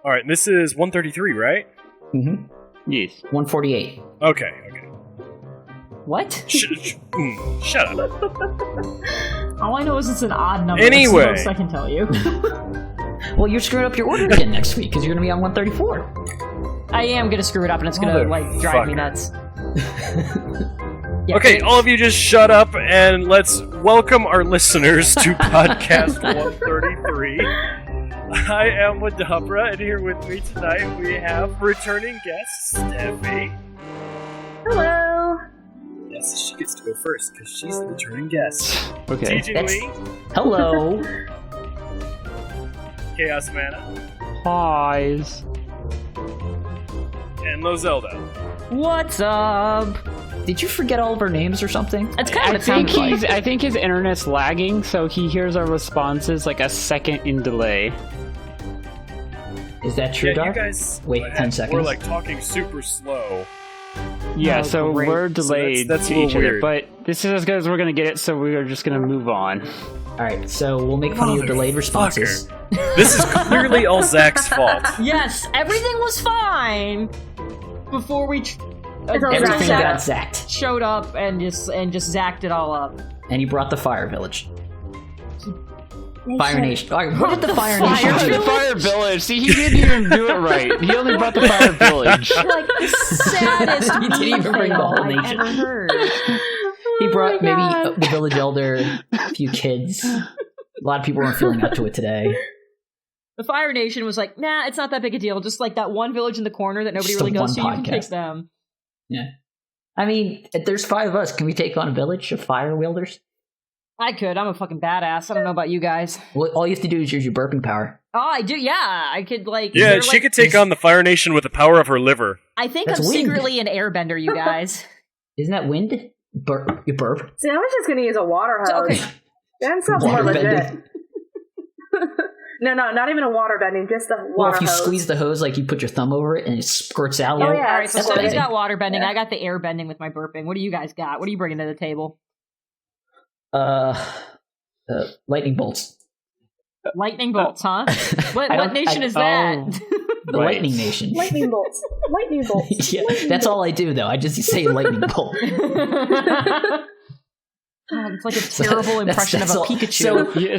All right, this is 133, right? Mm-hmm. Yes. 148. Okay. What? Shut up. All I know is it's an odd number. Anyway. That's the most I can tell you. Well, you're screwing up your order again next week because you're going to be on 134. I am going to screw it up, and it's going to drive me nuts. Yeah, Okay, all of you just shut up and let's welcome our listeners to podcast 133. I am Wadabra, and here with me tonight we have returning guest Steffi. Hello. Yes, she gets to go first because she's the returning guest. Okay. TJ Lee, Hello. Chaos Mana, Highs. and Lo Zelda. What's up? Did you forget all of our names or something? That's kind of what it sounds like. I think his internet's lagging, so he hears our responses like a second in delay. Is that true, Yeah, Doc? you guys. Wait, 10 seconds. We're like talking super slow. Yeah, Oh, so great. we're delayed that's to a little each other, weird. but this is as good as we're gonna get it, so we are just gonna move on. Alright, so we'll make fun of your delayed responses. This is clearly all Zach's fault. Yes, everything was fine before we Everything Zach. got zacked. showed up and just zacked it all up. And he brought the Fire Village. Fire Nation. Alright, what did the Fire Fire Nation do? The Fire Village! See, he didn't even do it right. He only brought the Fire Village. Like the saddest He didn't even bring the whole I've nation. ever heard. He brought my maybe God. the village elder, a few kids. A lot of people weren't feeling up to it today. The Fire Nation was like, nah, it's not that big a deal. Just like that one village in the corner that nobody Just really the goes to, one you can podcast. take them. Yeah. I mean, if there's 5 of us. Can we take on a village of fire wielders? I could. I'm a fucking badass. I don't know about you guys. Well, all you have to do is use your burping power. Oh, I do. Yeah, I could like. Yeah, they're, she like- could take on the Fire Nation with the power of her liver. I think That's I'm wind. secretly an airbender, you guys. Isn't that wind? You burp? See, I was just gonna use a water hose. Okay. That sounds more Water legit. bending. No, not even a water bending, just a water Well, if you hose. squeeze the hose, like you put your thumb over it and it squirts out. Oh, All yeah. right, so That's Steffi's what I got water bending. Yeah. I got the air bending with my burping. What do you guys got? What are you bringing to the table? Lightning bolts. Lightning bolts, huh? I What don't- nation I- is that? The Right. Lightning Nation. Lightning bolts. Lightning bolts. Yeah, that's all I do, though. I just say lightning bolt. Oh, it's like a terrible impression that's of a all- Pikachu.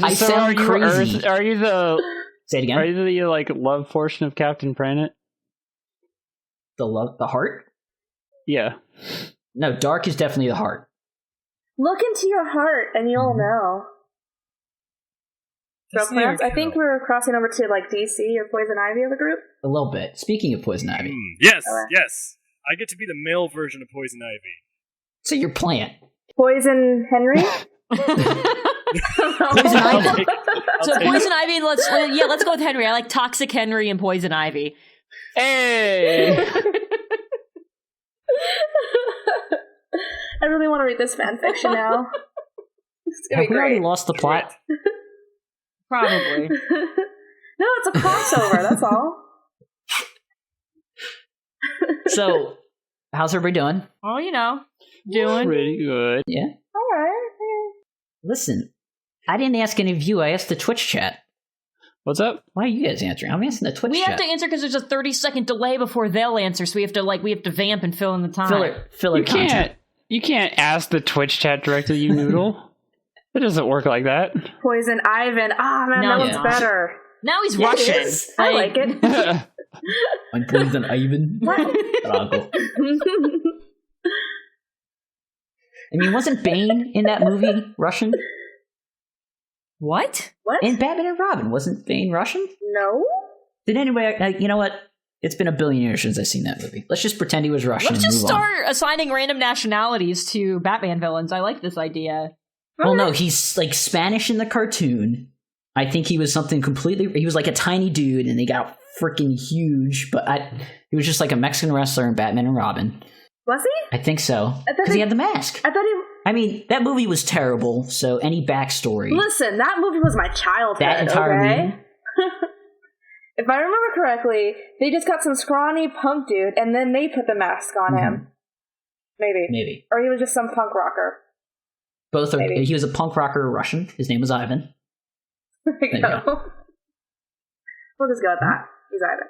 so- I sound crazy. Are you the Say it again. are you the like love portion of Captain Planet? The heart? Yeah. No, dark is definitely the heart. Look into your heart and you'll know. So, Clarence, I think we're crossing over to like DC or Poison Ivy of a group. A little bit. Speaking of poison ivy, Yes, Okay. yes. I get to be the male version of Poison Ivy. so your plant. Poison Henry? Poison ivy. So Poison Ivy, let's go with Henry. I like Toxic Henry and Poison Ivy. Hey. I really want to read this fan fiction now. It's gonna Have be we already great. lost the plot? Probably. No, it's a crossover, that's all. So, how's everybody doing? Oh, you know, doing. Pretty good. Yeah. Alright. Listen, I didn't ask any of you. I asked the Twitch chat. What's up? Why are you guys answering? I'm asking the Twitch We chat. have to answer because there's a 30-second delay before they'll answer, so we have to vamp and fill in the time. Filler You content. can't ask the Twitch chat directly, you noodle. It doesn't work like that. Poison Ivan. Ah, man, No, that it's one's not. better. Now he's Yeah, it Russian. is. I like it. I'm Poison Ivan. Drago. I mean, wasn't Bane in that movie Russian? What? What? In Batman and Robin, wasn't Bane Russian? No? Did anybody? You know what? It's been a billion years since I've seen that movie. Let's just pretend he was Russian. Let's and just move on. start assigning random nationalities to Batman villains. I like this idea. Well, no, he's like Spanish in the cartoon. I think he was something completely. He was like a tiny dude, and they got freaking huge. But he was just like a Mexican wrestler in Batman and Robin. Was he? I think so thought because he he- had the mask. I thought he... I mean, that movie was terrible. So any backstory, Listen, that movie was my childhood, that entire okay? movie. If I remember correctly, they just got some scrawny punk dude, and then they put the mask on him. Maybe. Maybe. Or he was just some punk rocker. Both are. Maybe. He was a punk rocker Russian. His name was Ivan. There you There you go. We'll just go with that. He's Ivan.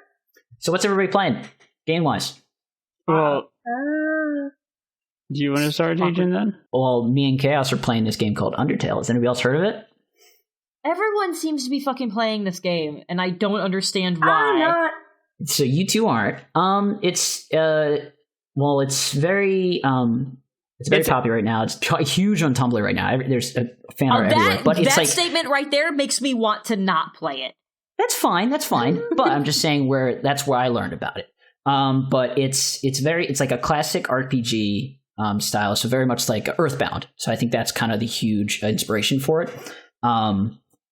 So what's everybody playing, game wise? Well, Uh, do you want to start, Agent, then? Well, me and Chaos are playing this game called Undertale. Has anybody else heard of it? Everyone seems to be fucking playing this game, and I don't understand I'm why. not. So you two aren't. It's very popular right now. It's huge on Tumblr right now. There's a fan art everywhere. But it's that like statement right there makes me want to not play it. that's fine. But I'm just saying that's where I learned about it. But it's like a classic RPG style, so very much like Earthbound. So I think that's kind of the huge inspiration for it.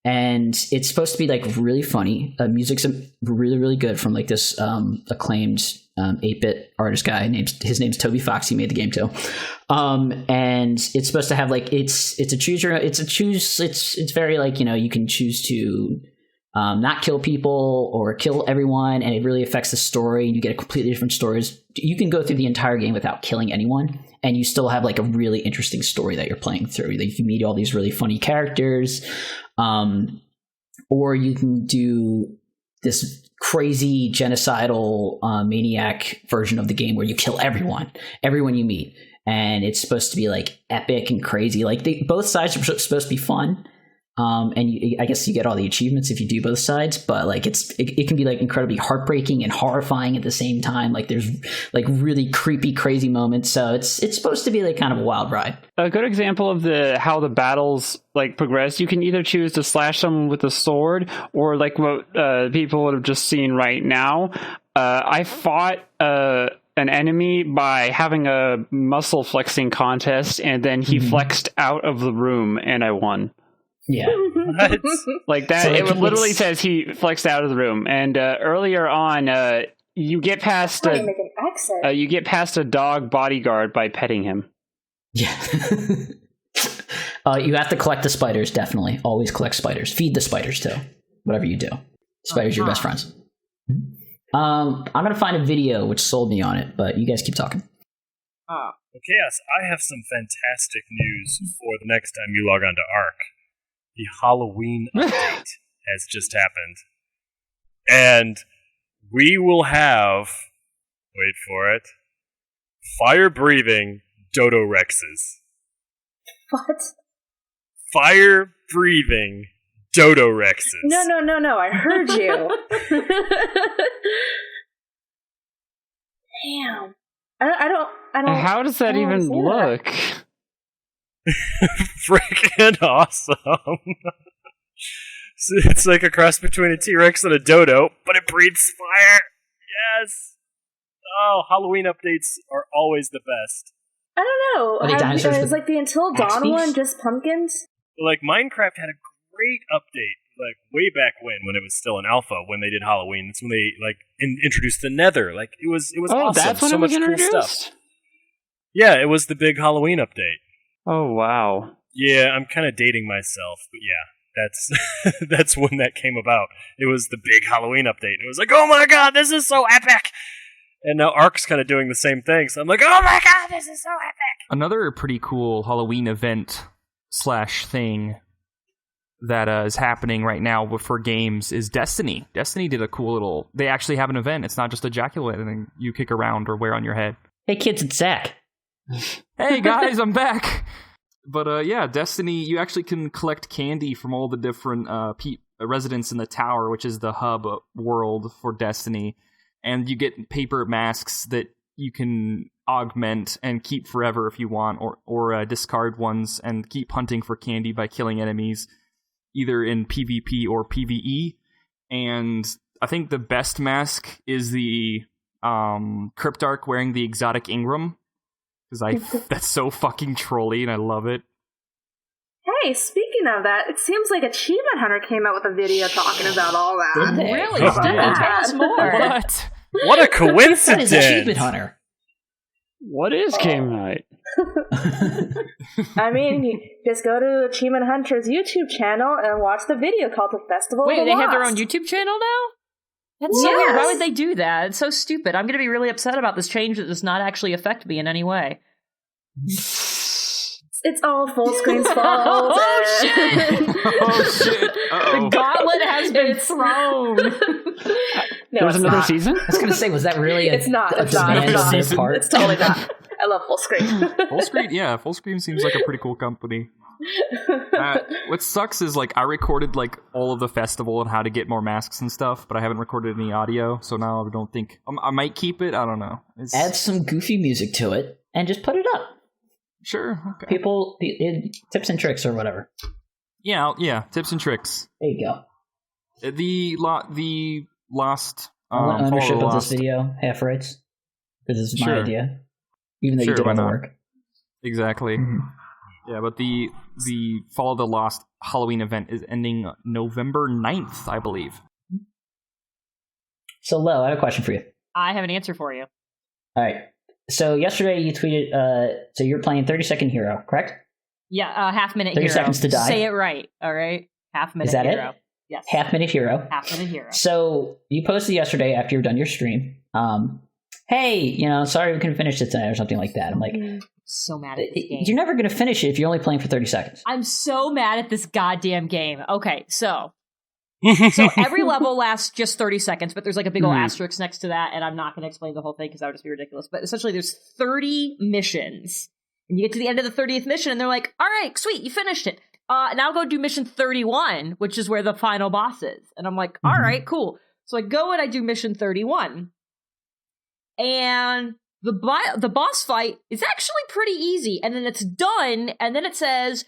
And it's supposed to be like really funny. Music's really, really good from like this acclaimed 8-bit artist guy. His name's Toby Fox. He made the game too. And it's supposed to have like it's very like, you know, you can choose to not kill people or kill everyone, and it really affects the story. You get a completely different stories. You can go through the entire game without killing anyone, and you still have like a really interesting story that you're playing through. Like you meet all these really funny characters, or you can do this crazy genocidal maniac version of the game where you kill everyone you meet, and it's supposed to be like epic and crazy. Like both sides are supposed to be fun. I guess you get all the achievements if you do both sides, but like it can be like incredibly heartbreaking and horrifying at the same time. Like there's like really creepy, crazy moments. So it's supposed to be like kind of a wild ride. A good example of how the battles like progress. You can either choose to slash someone with a sword, or like what people would have just seen right now. I fought an enemy by having a muscle flexing contest, and then he flexed out of the room, and I won. Yeah. Like that, So it it's- literally says he flexed out of the room. And earlier on, you get past Make an exit. a dog bodyguard by petting him. Yeah. You have to collect the spiders, definitely. Always collect spiders. Feed the spiders too. Whatever you do. Spiders are your best friends. I'm gonna find a video which sold me on it, but you guys keep talking. Well, Chaos, I have some fantastic news for the next time you log on to Arc. The Halloween update has just happened. And we will have, wait for it, fire-breathing Dodo Rexes. What? Fire-breathing Dodo Rexes. No, I heard you. Damn. I don't. How does that even see look? Freaking awesome. So it's like a cross between a T-Rex and a dodo, but it breathes fire. Yes. Oh, Halloween updates are always the best. I don't know. Are they dinosaurs Is with like the Until axe Dawn teeth? one just pumpkins? Like Minecraft had a great update, like way back when it was still in alpha, when they did Halloween. That's when they like introduced the Nether. Like it was Oh, awesome. that's when so it was much cool introduced? stuff. Yeah, it was the big Halloween update. Oh, wow. Yeah, I'm kind of dating myself, but yeah, that's that's when that came about. It was the big Halloween update. It was like, oh my god, this is so epic! And now Ark's kind of doing the same thing, so I'm like, oh my god, this is so epic! Another pretty cool Halloween event / thing that is happening right now for games is Destiny. Destiny did a cool little... They actually have an event. It's not just a jack-o'-lantern you kick around or wear on your head. Hey kids, it's Zach. Hey guys, I'm back! But yeah, Destiny, you actually can collect candy from all the different residents in the tower, which is the hub world for Destiny. And you get paper masks that you can augment and keep forever if you want, or discard ones and keep hunting for candy by killing enemies, either in PvP or PvE. And I think the best mask is the Cryptarch wearing the exotic Ingram, because that's so fucking trolly and I love it. Hey, speaking of that, it seems like Achievement Hunter came out with a video talking about all that. Did they? Really? Oh, Stephanie, yeah. tell us more. What? What a That coincidence! is Achievement Hunter. What is Game Night? I mean, you just go to Achievement Hunter's YouTube channel and watch the video called The Festival Wait, of the they have their Lost. own YouTube channel now? That's so weird. Why would they do that? It's so stupid. I'm going to be really upset about this change that does not actually affect me in any way. It's all full screen's fault. Oh, shit. Oh shit! The Uh-oh. gauntlet has been thrown. No, There's it's another not. season? I was gonna say, was that really a, It's not. a It's not. demand It's on not. their part? It's totally not. I love full screen. Full screen, yeah. Full screen seems like a pretty cool company. What sucks is like I recorded like all of the festival and how to get more masks and stuff, but I haven't recorded any audio, so now I don't think I might keep it. I don't know. Add some goofy music to it and just put it up. Sure. Okay. People, tips and tricks or whatever. Yeah. Tips and tricks. There you go. The last I want follow ownership the of this last- video, half rights, because this is my Sure. idea. Even though Sure, you did why all the not? work. Exactly. Mhm. Yeah, but the Follow the Lost Halloween event is ending November 9th, I believe. So, Lo, I have a question for you. I have an answer for you. All right. So yesterday you tweeted, so you're playing 30-second hero, correct? Yeah, half-minute 30 hero. seconds to die. Say it right, all right? Half-minute Is that hero. it? Yes. Half-minute hero. Half-minute hero. So you posted yesterday after you've done your stream, hey, sorry we couldn't finish it tonight or something like that. I'm like, So mad at this game. you're never going to finish it if you're only playing for 30 seconds. I'm so mad at this goddamn game. Okay, so every level lasts just 30 seconds, but there's like a big old asterisk next to that, and I'm not going to explain the whole thing because that would just be ridiculous. But essentially, there's 30 missions, and you get to the end of the 30th mission, and they're like, all right, sweet, you finished it. Now go do mission 31, which is where the final boss is. And I'm like, all right, cool. So I go and I do mission 31. And the boss fight is actually pretty easy. And then it's done, and then it says,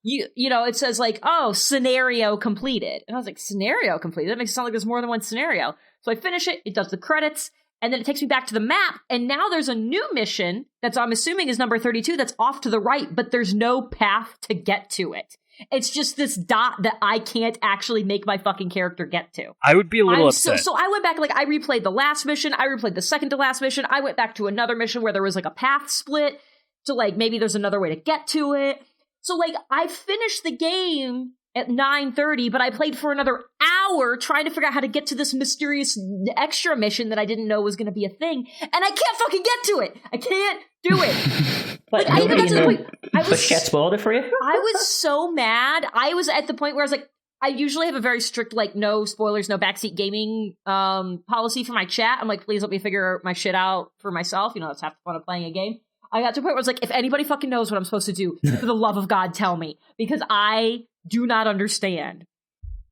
it says like, oh, scenario completed. And I was like, scenario completed? That makes it sound like there's more than one scenario. So I finish it, it does the credits, and then it takes me back to the map, and now there's a new mission that's, I'm assuming, is number 32 that's off to the right, but there's no path to get to it. It's just this dot that I can't actually make my fucking character get to. I would be a little upset. So I went back, like, I replayed the last mission, I replayed the second to last mission, I went back to another mission where there was, like, a path split, to, like, maybe there's another way to get to it. So, like, I finished the game at 9:30, but I played for another hour trying to figure out how to get to this mysterious extra mission that I didn't know was going to be a thing, and I can't fucking get to it! I can't do it! But Like, I even got to the point, Push chat spoiled it for you? I was so mad. I was at the point where I was like, I usually have a very strict, like, no spoilers, no backseat gaming policy for my chat. I'm like, please let me figure my shit out for myself. That's half the fun of playing a game. I got to a point where I was like, if anybody fucking knows what I'm supposed to do, for the love of God, tell me. Because I do not understand.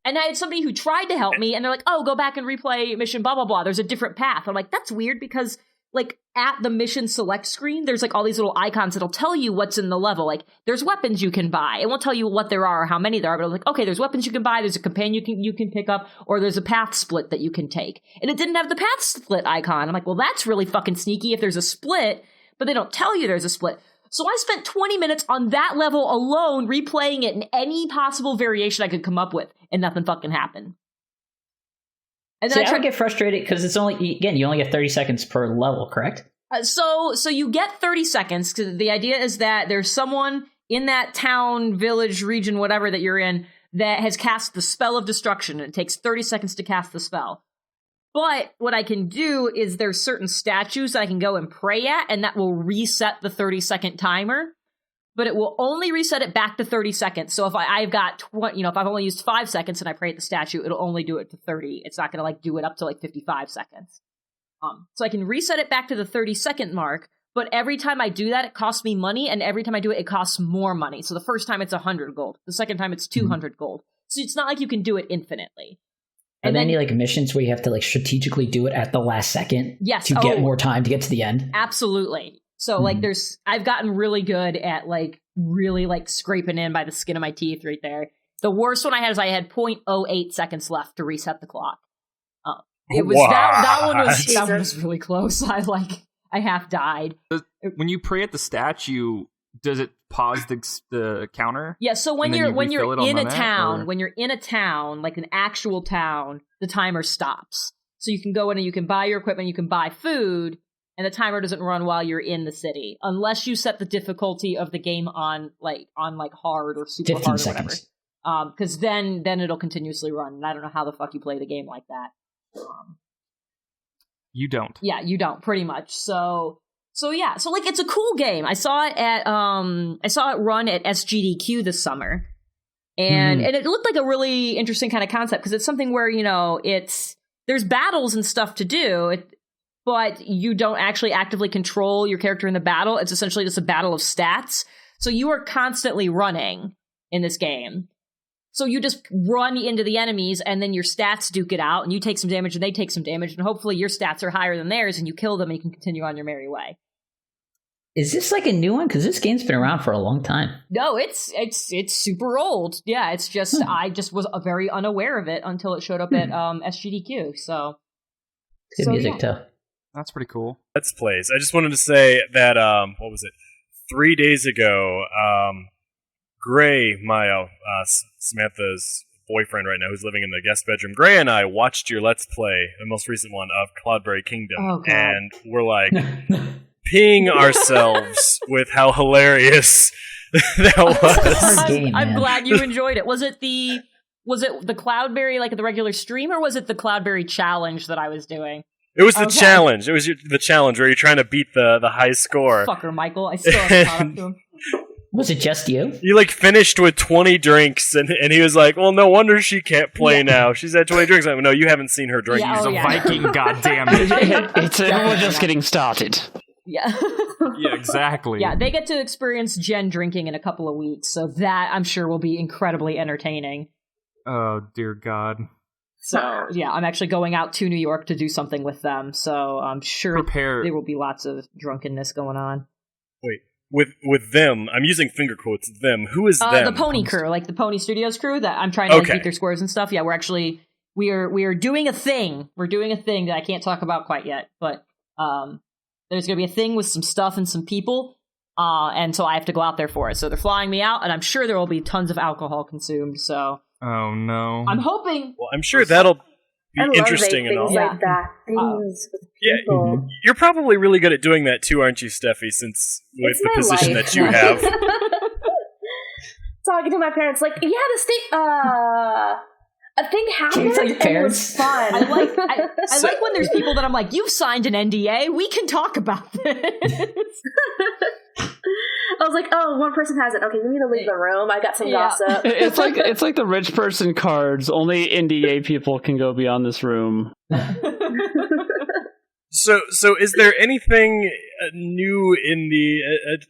And I had somebody who tried to help me, and they're like, oh, go back and replay mission blah, blah, blah. There's a different path. I'm like, that's weird because, like, at the mission select screen, there's, like, all these little icons that'll tell you what's in the level. Like, there's weapons you can buy. It won't tell you what there are or how many there are, but I'm like, okay, there's weapons you can buy, there's a companion you can pick up, or there's a path split that you can take. And it didn't have the path split icon. I'm like, well, that's really fucking sneaky if there's a split, but they don't tell you there's a split. So I spent 20 minutes on that level alone, replaying it in any possible variation I could come up with, and nothing fucking happened. And then See, I would get frustrated because it's only, again, you only get 30 seconds per level, correct? So you get 30 seconds, because the idea is that there's someone in that town, village, region, whatever that you're in, that has cast the spell of destruction, and it takes 30 seconds to cast the spell. But what I can do is there's certain statues that I can go and pray at, and that will reset the 30-second timer. But it will only reset it back to 30 seconds. So if I've got, if I've only used 5 seconds and I pray at the statue, it'll only do it to 30. It's not going to, like, do it up to, like, 55 seconds. So I can reset it back to the 30-second mark, but every time I do that, it costs me money, and every time I do it, it costs more money. So the first time it's 100 gold. The second time it's 200 gold. So it's not like you can do it infinitely. Are there any, like, missions where you have to, like, strategically do it at the last second? Yes. To get more time to get to the end? Absolutely. So, like, I've gotten really good at, like, really, like, scraping in by the skin of my teeth right there. The worst one I had is I had 0.08 seconds left to reset the clock. It was that one was really close. I half died. When you pray at the statue, does it pause the counter? Yeah, so when you're in a town, like an actual town, the timer stops. So you can go in and you can buy your equipment, you can buy food, and the timer doesn't run while you're in the city, unless you set the difficulty of the game on hard or super 15 hard or seconds. whatever. Because then it'll continuously run, and I don't know how the fuck you play the game like that. You don't. Yeah, you don't, pretty much. So So yeah, so like it's a cool game. I saw it run at SGDQ this summer, and it looked like a really interesting kind of concept because it's something where there's battles and stuff to do, but you don't actually actively control your character in the battle. It's essentially just a battle of stats. So you are constantly running in this game. So you just run into the enemies, and then your stats duke it out, and you take some damage, and they take some damage, and hopefully your stats are higher than theirs, and you kill them, and you can continue on your merry way. Is this like a new one? Because this game's been around for a long time. No, it's super old. Yeah, it's just I just was very unaware of it until it showed up at SGDQ. So Good music too. That's pretty cool. Let's plays. I just wanted to say that 3 days ago, Gray, my Samantha's boyfriend right now, who's living in the guest bedroom, Gray and I watched your Let's Play, the most recent one of Cloudberry Kingdom, and we're like peeing ourselves with how hilarious that was. I'm glad you enjoyed it. Was it the Cloudberry, like the regular stream, or was it the Cloudberry challenge that I was doing? It was the challenge. It was the challenge where you're trying to beat the high score. Fucker, Michael. I still haven't caught up to him. Was it just you? You finished with 20 drinks, and he was like, "Well, no wonder she can't play now. She's had 20 drinks." I'm like, "No, you haven't seen her drink. She's a Viking, goddammit." We're just getting started. Yeah. Yeah, exactly. Yeah, they get to experience Jen drinking in a couple of weeks, so that I'm sure will be incredibly entertaining. Oh, dear God. So, yeah, I'm actually going out to New York to do something with them, so I'm sure there will be lots of drunkenness going on. Wait. With them, I'm using finger quotes, them. Who is them? The Pony crew, like the Pony Studios crew that I'm trying to beat their scores and stuff. Yeah, we are doing a thing. We're doing a thing that I can't talk about quite yet, but there's going to be a thing with some stuff and some people, and so I have to go out there for it. So they're flying me out, and I'm sure there will be tons of alcohol consumed, so... Oh, no. I'm hoping... Well, I'm sure that'll be interesting and all. Like that. Things with people. You're probably really good at doing that too, aren't you, Steffi, since with the position that you have. Talking to my parents, like, yeah, a thing happened and it was fun. I like when there's people that I'm like, you've signed an NDA, we can talk about this. I was like, oh, one person hasn't. Okay, we need to leave the room. I got some gossip. It's like the rich person cards. Only NDA people can go beyond this room. So is there anything new in the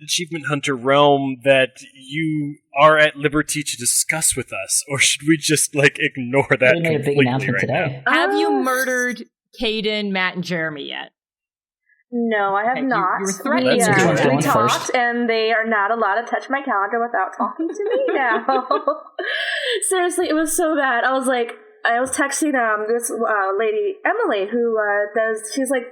Achievement Hunter realm that you are at liberty to discuss with us, or should we just ignore that made a big announcement today. Have you murdered Caden, Matt, and Jeremy yet? No, I have not. You were threatening we talked, and they are not allowed to touch my calendar without talking to me now. Seriously, it was so bad. I was texting this lady, Emily, who she's like,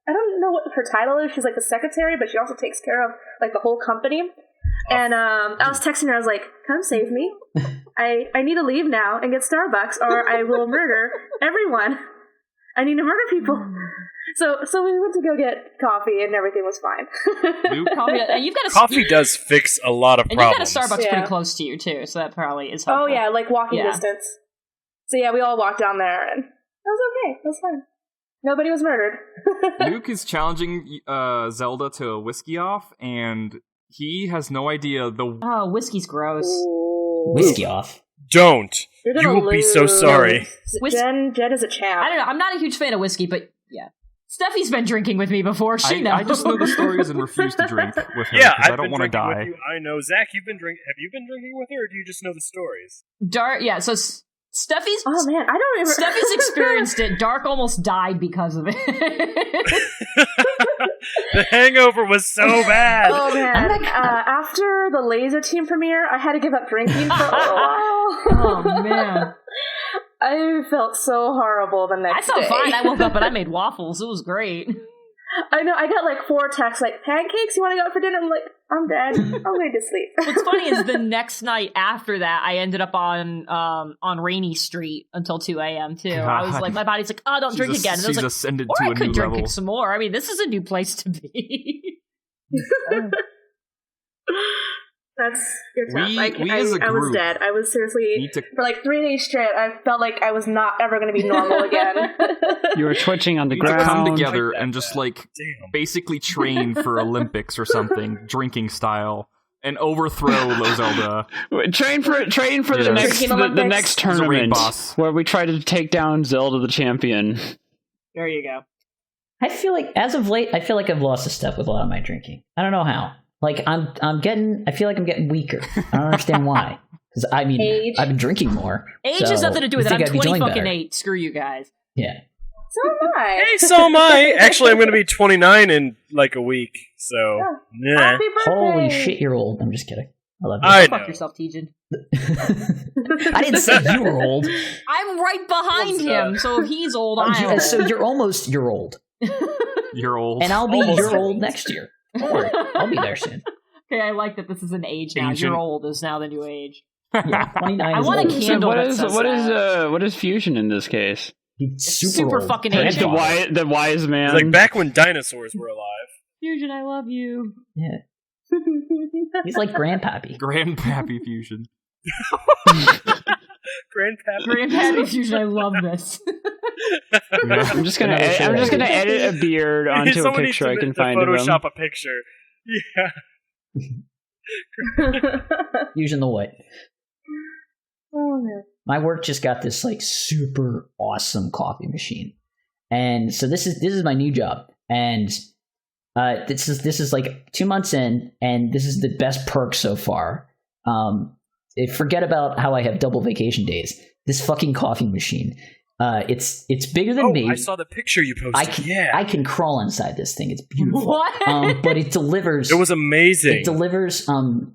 I don't know what her title is. She's like the secretary, but she also takes care of the whole company. And I was texting her. I was like, "Come save me! I need to leave now and get Starbucks, or I will murder everyone. I need to murder people." So we went to go get coffee, and everything was fine. Coffee does fix a lot of problems. And you've got a Starbucks pretty close to you too, so that probably is helpful. Oh yeah, walking distance. So yeah, we all walked down there, and it was okay. It was fun. Nobody was murdered. Luke is challenging Zelda to a whiskey off, and he has no idea whiskey's gross. Ooh. Whiskey off. Don't. You will be so sorry. Jen is a champ. I don't know. I'm not a huge fan of whiskey, but yeah. Steffi's been drinking with me before. She knows. I just know the stories and refuse to drink with her because I don't want to die. I know. Zach, have you been drinking with her, or do you just know the stories? So Steffi's... Oh, man, I don't remember. Steffi's experienced it. Dark almost died because of it. The hangover was so bad. Oh, man. After the Laser Team premiere, I had to give up drinking for a while. Oh, man. I felt so horrible the next day. I felt fine. I woke up and I made waffles. It was great. I know. I got 4 texts pancakes, you want to go out for dinner? I'm like, I'm dead. I'm going to sleep. What's funny is the next night after that, I ended up on Rainy Street until 2 a.m. too. God. I was like, my body's like, oh, don't drink again. And I was like, ascended or to I a could new drink level. some more. I mean, this is a new place to be. That's good job. We as a I was group dead. I was seriously need to- for like 3 days straight. I felt like I was not ever going to be normal again. You were twitching on the We need to ground. come together and just basically train for Olympics or something, drinking style, and overthrow Zelda. Train for the next Drinking Olympics. the next As a raid tournament boss. where we try to take down Zelda the champion. There you go. I feel like as of late, I feel like I've lost a step with a lot of my drinking. I don't know how. Like I feel like I'm getting weaker. I don't understand why. Because I mean, Age. I've been drinking more. Age so has nothing to do with it. you'd I'm think I'd be 20 doing fucking better. 8. Screw you guys. Yeah. So am I. Hey, so am I. Actually, I'm going to be 29 in like a week. So, nah. Happy birthday! Holy shit, you're old. I'm just kidding. I love you. I Fuck know. yourself, Tejan. I didn't say you were old. I'm right behind him, so if he's old, I'm old. So you're old. You're old. And I'll be Almost your old. old next year. Don't worry. I'll be there soon. Okay, I like that this is an age now. Ancient. You're old is now the new age. Yeah, 29 I is want old. a candle that says that. What is fusion in this case? He's Super old. fucking Grandfather. ancient. The wise man. It's like back when dinosaurs were alive. Fusion, I love you. Yeah. He's like Grandpappy. Grandpappy fusion. Grandpappy. Grandpappy Fusion, I love this. I'm just gonna Another show. edit a beard onto a Someone needs picture I to can find of him. Photoshop a picture. Yeah. Fusion the what? Oh, no. My work just got this like super awesome coffee machine, and so this is my new job, and this is like 2 months in, and this is the best perk so far. Forget about how I have double vacation days. This fucking coffee machine, it's bigger than me. I saw the picture you posted. I can crawl inside this thing. It's beautiful. What? But it delivers. It was amazing. It delivers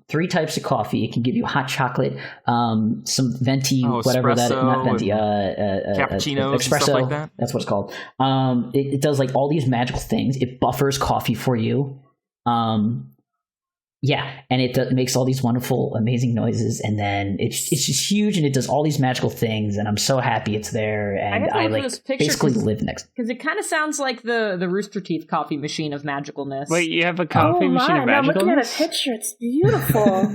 3 types of coffee. It can give you hot chocolate, some venti, whatever that is, not venti, cappuccinos and espresso. stuff like that. That's what it's called. It does like all these magical things. It buffers coffee for you. Yeah, and it makes all these wonderful, amazing noises, and then it's just huge, and it does all these magical things, and I'm so happy it's there, and I like basically live next. Because it kind of sounds like the Rooster Teeth coffee machine of magicalness. Wait, you have a coffee machine of I'm looking at a magicalness? picture. It's beautiful.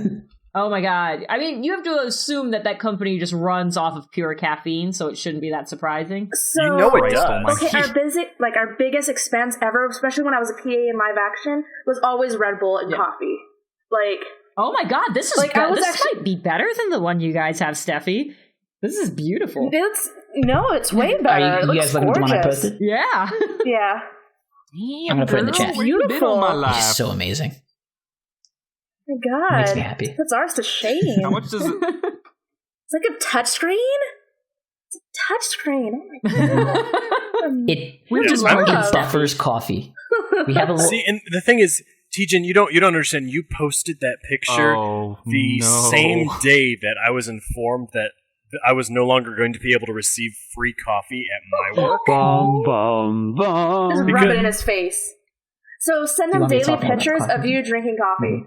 Oh my god. I mean, you have to assume that company just runs off of pure caffeine, so it shouldn't be that surprising. So, You know it Christ does. almighty. Okay, our biggest expense ever, especially when I was a PA in live action, was always Red Bull and coffee. Like, Oh my god, this is Like, I was this actually- might be better than the one you guys have, Steffi. This is beautiful. it's way better. Are It you looks guys looking at the one I gorgeous. posted? Yeah. Yeah. I'm gonna put it in the chat. Where you been all my Beautiful. life? It's so amazing. Oh my God. Makes me happy. Puts ours to shame. How much does it? It's like a touchscreen? It's a touchscreen. Oh my God. It just fucking love- buffers coffee. We have a little. See, and the thing is, Tejan, you don't understand. You posted that picture the same day that I was informed that I was no longer going to be able to receive free coffee at my work. Bum, bum, Just bum. rub it in his face. So send You him want me to daily talk about pictures coffee? of you drinking coffee.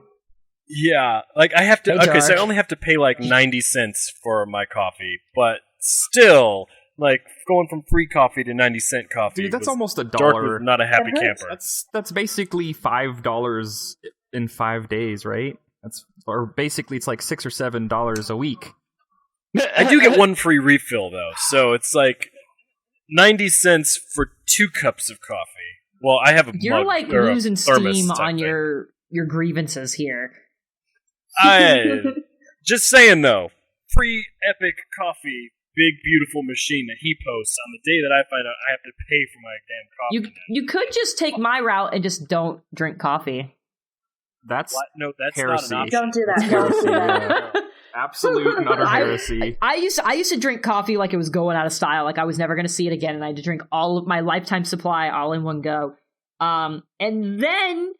Yeah, like I have to. Hey, Okay, so I George. only have to pay like 90 cents for my coffee, but still, like going from free coffee to 90-cent coffee. Dude, that's was- almost $1. Dork was not a happy That hurts. camper. That's basically $5 in 5 days, right? Or basically it's like $6 or $7 a week. I do get one free refill though, so it's like 90 cents for 2 cups of coffee. Well, I have a You're mug, like or a losing thermos steam type on thing. your grievances here. Just saying though, free epic coffee, big beautiful machine that he posts on the day that I find out I have to pay for my damn coffee. You could just take my route and just don't drink coffee. That's What? No, that's heresy. not an option. Don't do that. Don't do that. absolute and utter heresy. I used to drink coffee like it was going out of style, like I was never going to see it again, and I had to drink all of my lifetime supply all in one go. And then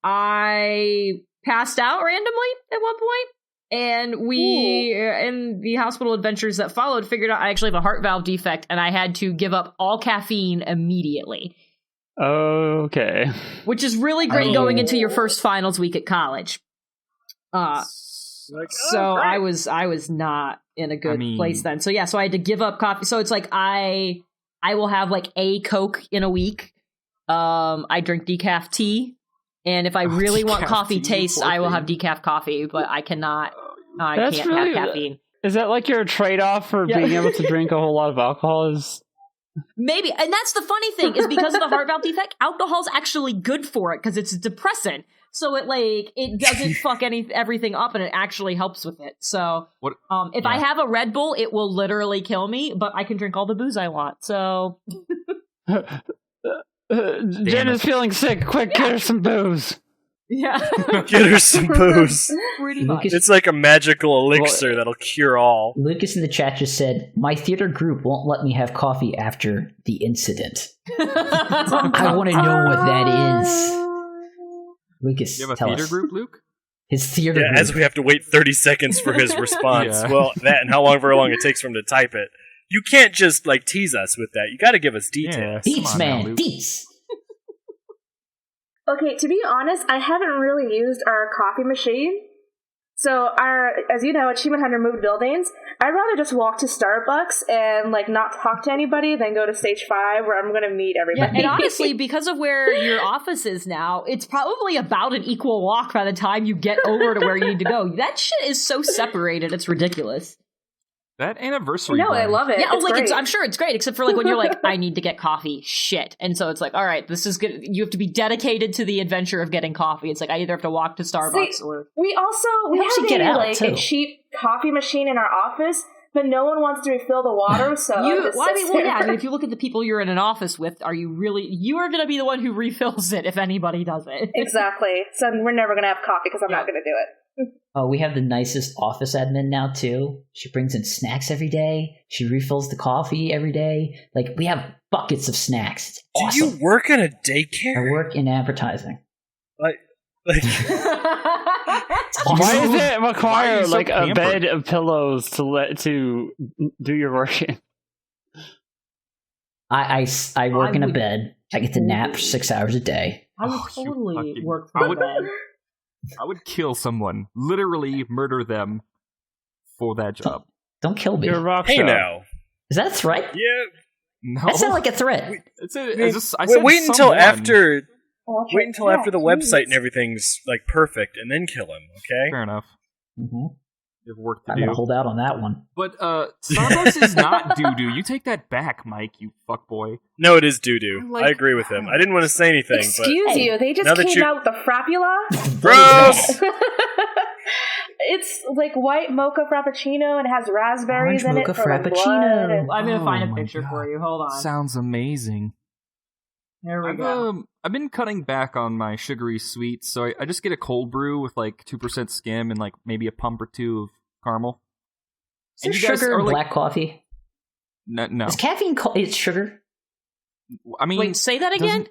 I passed out randomly at one point, and we in the hospital adventures that followed figured out I actually have a heart valve defect, and I had to give up all caffeine immediately, Okay. which is really great going into your first finals week at college. Like, So great. I was not in a good mean- place then. So yeah, so I had to give up coffee. So it's like I will have like a Coke in a week. I drink decaf tea, And if I really want decaf coffee tea, taste, poor I will have thing. decaf coffee, but I cannot. I That's can't really- have caffeine. Is that like your trade-off for Yeah. being able to drink a whole lot of alcohol? Is Maybe, and that's the funny thing is because of the heart valve defect, alcohol's actually good for it because it's a depressant. So it doesn't fuck everything up, and it actually helps with it. So What? if I have a Red Bull, it will literally kill me, but I can drink all the booze I want. So Jen is feeling sick. Quick, get her some booze. yeah, Get her some booze. pretty much. Lucas, It's like a magical elixir that'll cure all. Lucas in the chat just said, my theater group won't let me have coffee after the incident. I want to know what that is. Lucas, You have a tell theater us. group, Luke? His theater Yeah, group. as we have to wait 30 seconds for his response. Yeah. Well, that and how long it takes for him to type it. You can't just tease us with that. You got to give us details. Yeah, come Deets, on now, man. Luke. Deets. Okay, to be honest, I haven't really used our coffee machine. So as you know, Achievement Hunter moved buildings. I'd rather just walk to Starbucks and not talk to anybody than go to stage 5 where I'm going to meet Yeah, everybody. and honestly, because of where your office is now, it's probably about an equal walk by the time you get over to where you need to go. That shit is so separated, it's ridiculous. That anniversary. No, I blend. love it. Yeah, it's great. I'm sure it's great, except for when you're like, I need to get coffee, shit. And so it's like, all right, this is good. You have to be dedicated to the adventure of getting coffee. It's like, I either have to walk to Starbucks See, or... we helps have you get out, a too. cheap coffee machine in our office, but no one wants to refill the water, so it just sits there. I mean, if you look at the people you're in an office with, you are going to be the one who refills it if anybody does it. Exactly. So we're never going to have coffee because I'm not going to do it. Oh, we have the nicest office admin now, too. She brings in snacks every day. She refills the coffee every day. We have buckets of snacks. It's Do awesome. you work in a I daycare? work in advertising. Like, It's awesome. Why does it Why are require you so a pampered? bed of pillows to do your work in? I work in a would- bed. I get to nap 6 hours a day. I would Oh, you totally fucking- work I for would- them. I would kill someone, literally murder them for that job. Don't kill me. You're a rock hey show. now. Is that a threat? Yeah. No, That sounds like a threat. I said Wait until someone. after Watch Wait it. until after the Yeah, website and jeez. everything's perfect, and then kill him. Okay. Fair enough. Mm-hmm. You have work to I'm do. gonna hold out on that one. But Starbucks is not doo doo. You take that back, Mike. You fuckboy. No, it is doo doo. Like- I agree with him. I didn't want to say anything, Excuse Hey, you, they just now that came you- out with the Frapula. but gross. It's like white mocha frappuccino and it has raspberries Orange in it mocha for the frappuccino. blood. And I'm going to find Oh a my picture God. for you. Hold on. Sounds amazing. There we go. I've been cutting back on my sugary sweets, so I just get a cold brew with 2% skim and maybe a pump or two of caramel. Is And there you guys sugar are in like- black coffee? No. Is caffeine it's sugar? I mean, Wait, say that again? doesn't-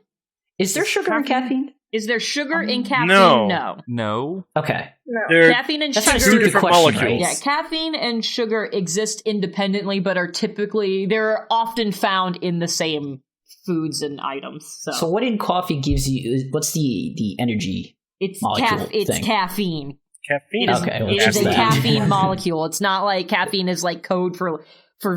Is there Is sugar in caffeine- caffeine? Is there sugar in caffeine? No. No. Okay. no. They're Caffeine and That's not a sugar. two stupid different question, molecules. right? Yeah, caffeine and sugar exist independently, but they're often found in the same foods and items. So what in coffee gives you? What's the energy? It's molecule it's thing. caffeine. caffeine. It is, Okay, well, it is that's a that. caffeine molecule. It's not like caffeine is code for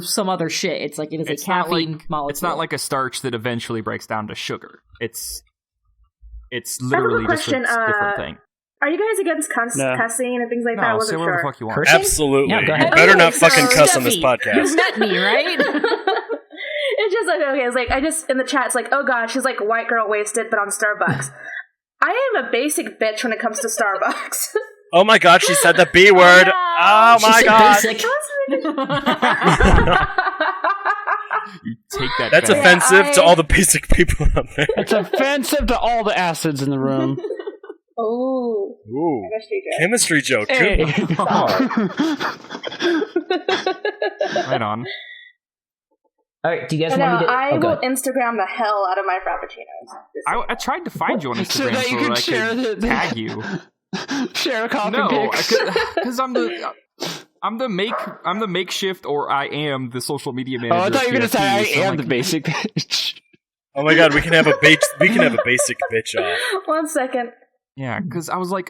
some other shit. It's like it is It's a not caffeine like molecule. it's not like a starch that eventually breaks down to sugar. It's I have a literally just a question, different thing. Are you guys against No. cussing and things like that? I No, wasn't say whatever sure. the fuck you want. Cursing? Absolutely. Yeah, go You ahead. better not Okay, so fucking cuss on this Steffi, podcast. You've met me, right? It's just okay. It's I just in the chat. It's oh god, she's like white girl wasted, but on Starbucks. I am a basic bitch when it comes to Starbucks. Oh my god, she said the B word. no. Oh She my said god. basic. You take that. That's back. offensive to all the basic people out there. It's offensive to all the acids in the room. Oh, Ooh. chemistry joke. Chemistry joke. Good. Hey. Right on. All right. Do you guys No, want me to? I oh, go will ahead. Instagram the hell out of my frappuccinos. I tried to find you on So Instagram that you so can I share could the tag you. share coffee No, pics. because I'm the makeshift, or I am the social media manager. Oh, I thought you were gonna of say I TFT, so I'm am the like, basic bitch. Oh my god, we can have a basic bitch off. 1 second. Yeah, because I was like,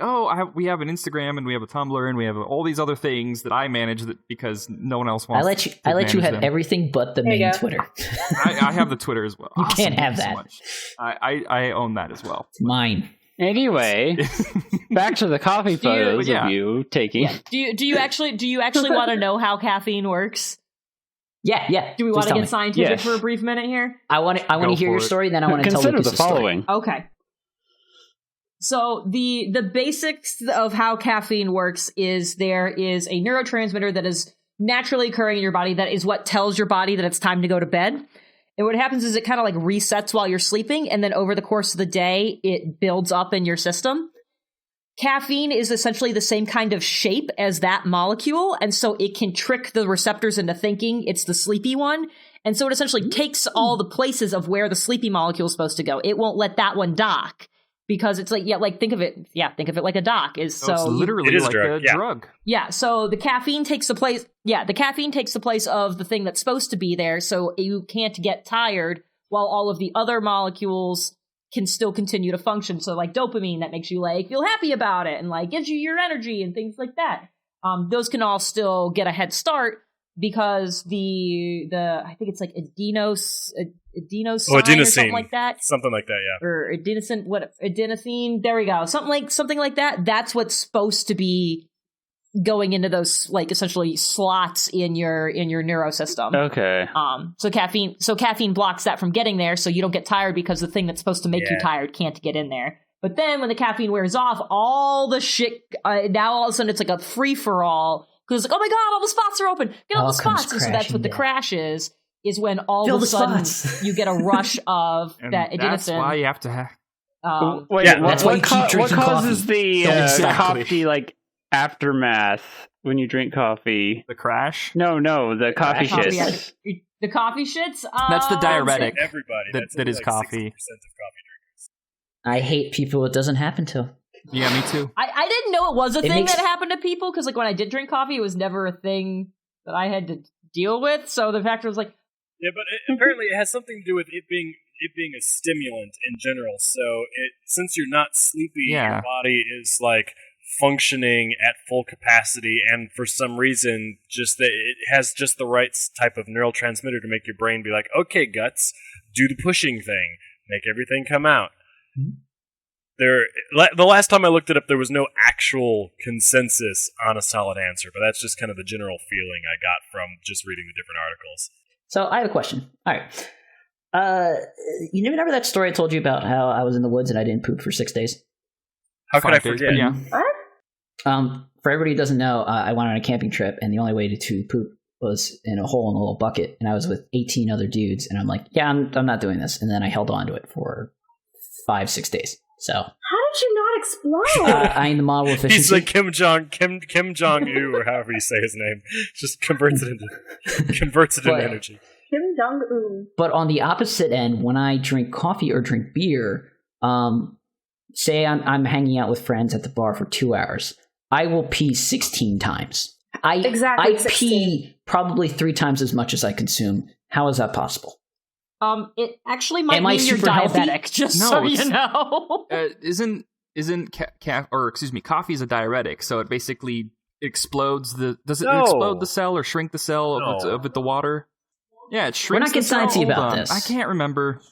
we have an Instagram and we have a Tumblr and we have all these other things that I manage because no one else I wants. let you. to I let you manage have them. everything but the There you main go. Twitter. I have the Twitter as well. You Awesome, can't have thank you so that. much. I own that as well. It's mine. Anyway, back to the coffee photos of you taking. Yeah. Do you actually want to know how caffeine works? Yeah. Do we want to get scientific for a brief minute here? I want to hear your story, then I want to tell Consider the following. Okay. So the basics of how caffeine works is there is a neurotransmitter that is naturally occurring in your body that is what tells your body that it's time to go to bed. And what happens is it kind of like resets while you're sleeping, and then over the course of the day, it builds up in your system. Caffeine is essentially the same kind of shape as that molecule, and so it can trick the receptors into thinking it's the sleepy one. And so it essentially takes all the places of where the sleepy molecule is supposed to go. It won't let that one dock. Because it's like, think of it like a dock is. So it's literally like a drug. Yeah. So the caffeine takes the place. Yeah. The caffeine takes the place of the thing that's supposed to be there. So you can't get tired while all of the other molecules can still continue to function. So like dopamine that makes you like feel happy about it and like gives you your energy and things like that. Those can all still get a head start because the I think it's like adenosine or something like that. Something like that, yeah. Or adenosine. There we go. Something like that. That's what's supposed to be going into those like essentially slots in your neurosystem. Okay. So caffeine blocks that from getting there, so you don't get tired because the thing that's supposed to make you tired can't get in there. But then when the caffeine wears off, all the shit now all of a sudden it's like a free for all. Because it's like, oh my god, all the spots are open. Get all the spots. And so that's what the crash is when all of a sudden you get a rush of that adenosine. That's why you have to have... that's why you keep drinking what causes coffee. the coffee like aftermath when you drink coffee? The crash? No, the coffee shits. The coffee shits? That's the diuretic. Everybody. That is like coffee. 60% of coffee drinkers. I hate people it doesn't happen to. Yeah, me too. I didn't know it was a thing that happened to people, because like when I did drink coffee, it was never a thing that I had to deal with. So the fact was like, yeah, but apparently it has something to do with it being a stimulant in general. So since you're not sleepy, your body is like functioning at full capacity, and for some reason, just that it has just the right type of neurotransmitter to make your brain be like, okay, guts, do the pushing thing, make everything come out. Mm-hmm. The last time I looked it up, there was no actual consensus on a solid answer, but that's just kind of the general feeling I got from just reading the different articles. So I have a question. All right. You remember that story I told you about how I was in the woods and I didn't poop for 6 days? How could I forget? Yeah. What? For everybody who doesn't know, I went on a camping trip, and the only way to poop was in a hole in a little bucket, and I was with 18 other dudes, and I'm like, yeah, I'm not doing this. And then I held on to it for 5-6 days. So how did you not explode? I am the model of efficiency. He's like Kim Jong-un, or however you say his name. Just converts it into energy. Kim Jong-un. But on the opposite end, when I drink coffee or drink beer, say I'm hanging out with friends at the bar for 2 hours, I will pee 16 times. I 16. pee probably 3 times as much as I consume. How is that possible? It actually might Am I mean you're super diabetic, healthy? just so you know. Isn't coffee is a diuretic, so it basically explodes does it explode the cell or shrink the cell of the water? Yeah, it shrinks. We're not getting sciencey about this. I can't remember.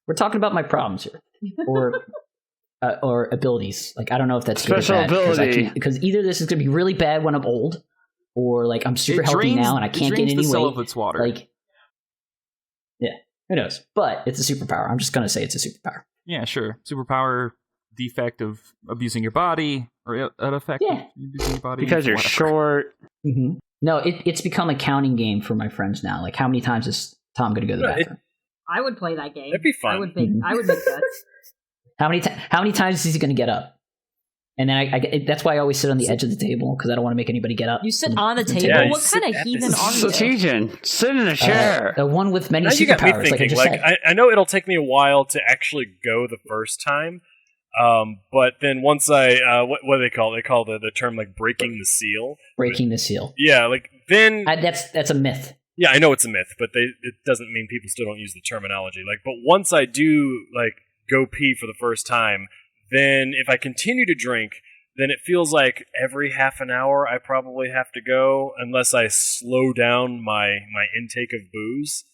We're talking about my problems here, or abilities. Like, I don't know if that's special good or bad, ability, because either this is going to be really bad when I'm old, or like I'm super healthy now and I can't gain any weight. Cell of its water. Like, yeah, who knows? But it's a superpower. I'm just going to say it's a superpower. Yeah, sure. Superpower, defect of abusing your body, or an effect of abusing your body because you're short. Mm-hmm. No, it's become a counting game for my friends now. Like, how many times is Tom going to go to the bathroom? I would play that game. That'd be fun. I would make that. How many times is he going to get up? And then that's why I always sit on the edge of the table, because I don't want to make anybody get up. You sit on the table? Yeah, what kind of heathen are you? Strategian, sit in a chair. The one with many now superpowers. You got me thinking, like I know it'll take me a while to actually go the first time, but then once I, what do they call it? They call the term like breaking the seal. Breaking the seal. Yeah, like then... That's a myth. Yeah, I know it's a myth, but it doesn't mean people still don't use the terminology. Like, but once I do like go pee for the first time, then if I continue to drink, then it feels like every half an hour I probably have to go, unless I slow down my intake of booze.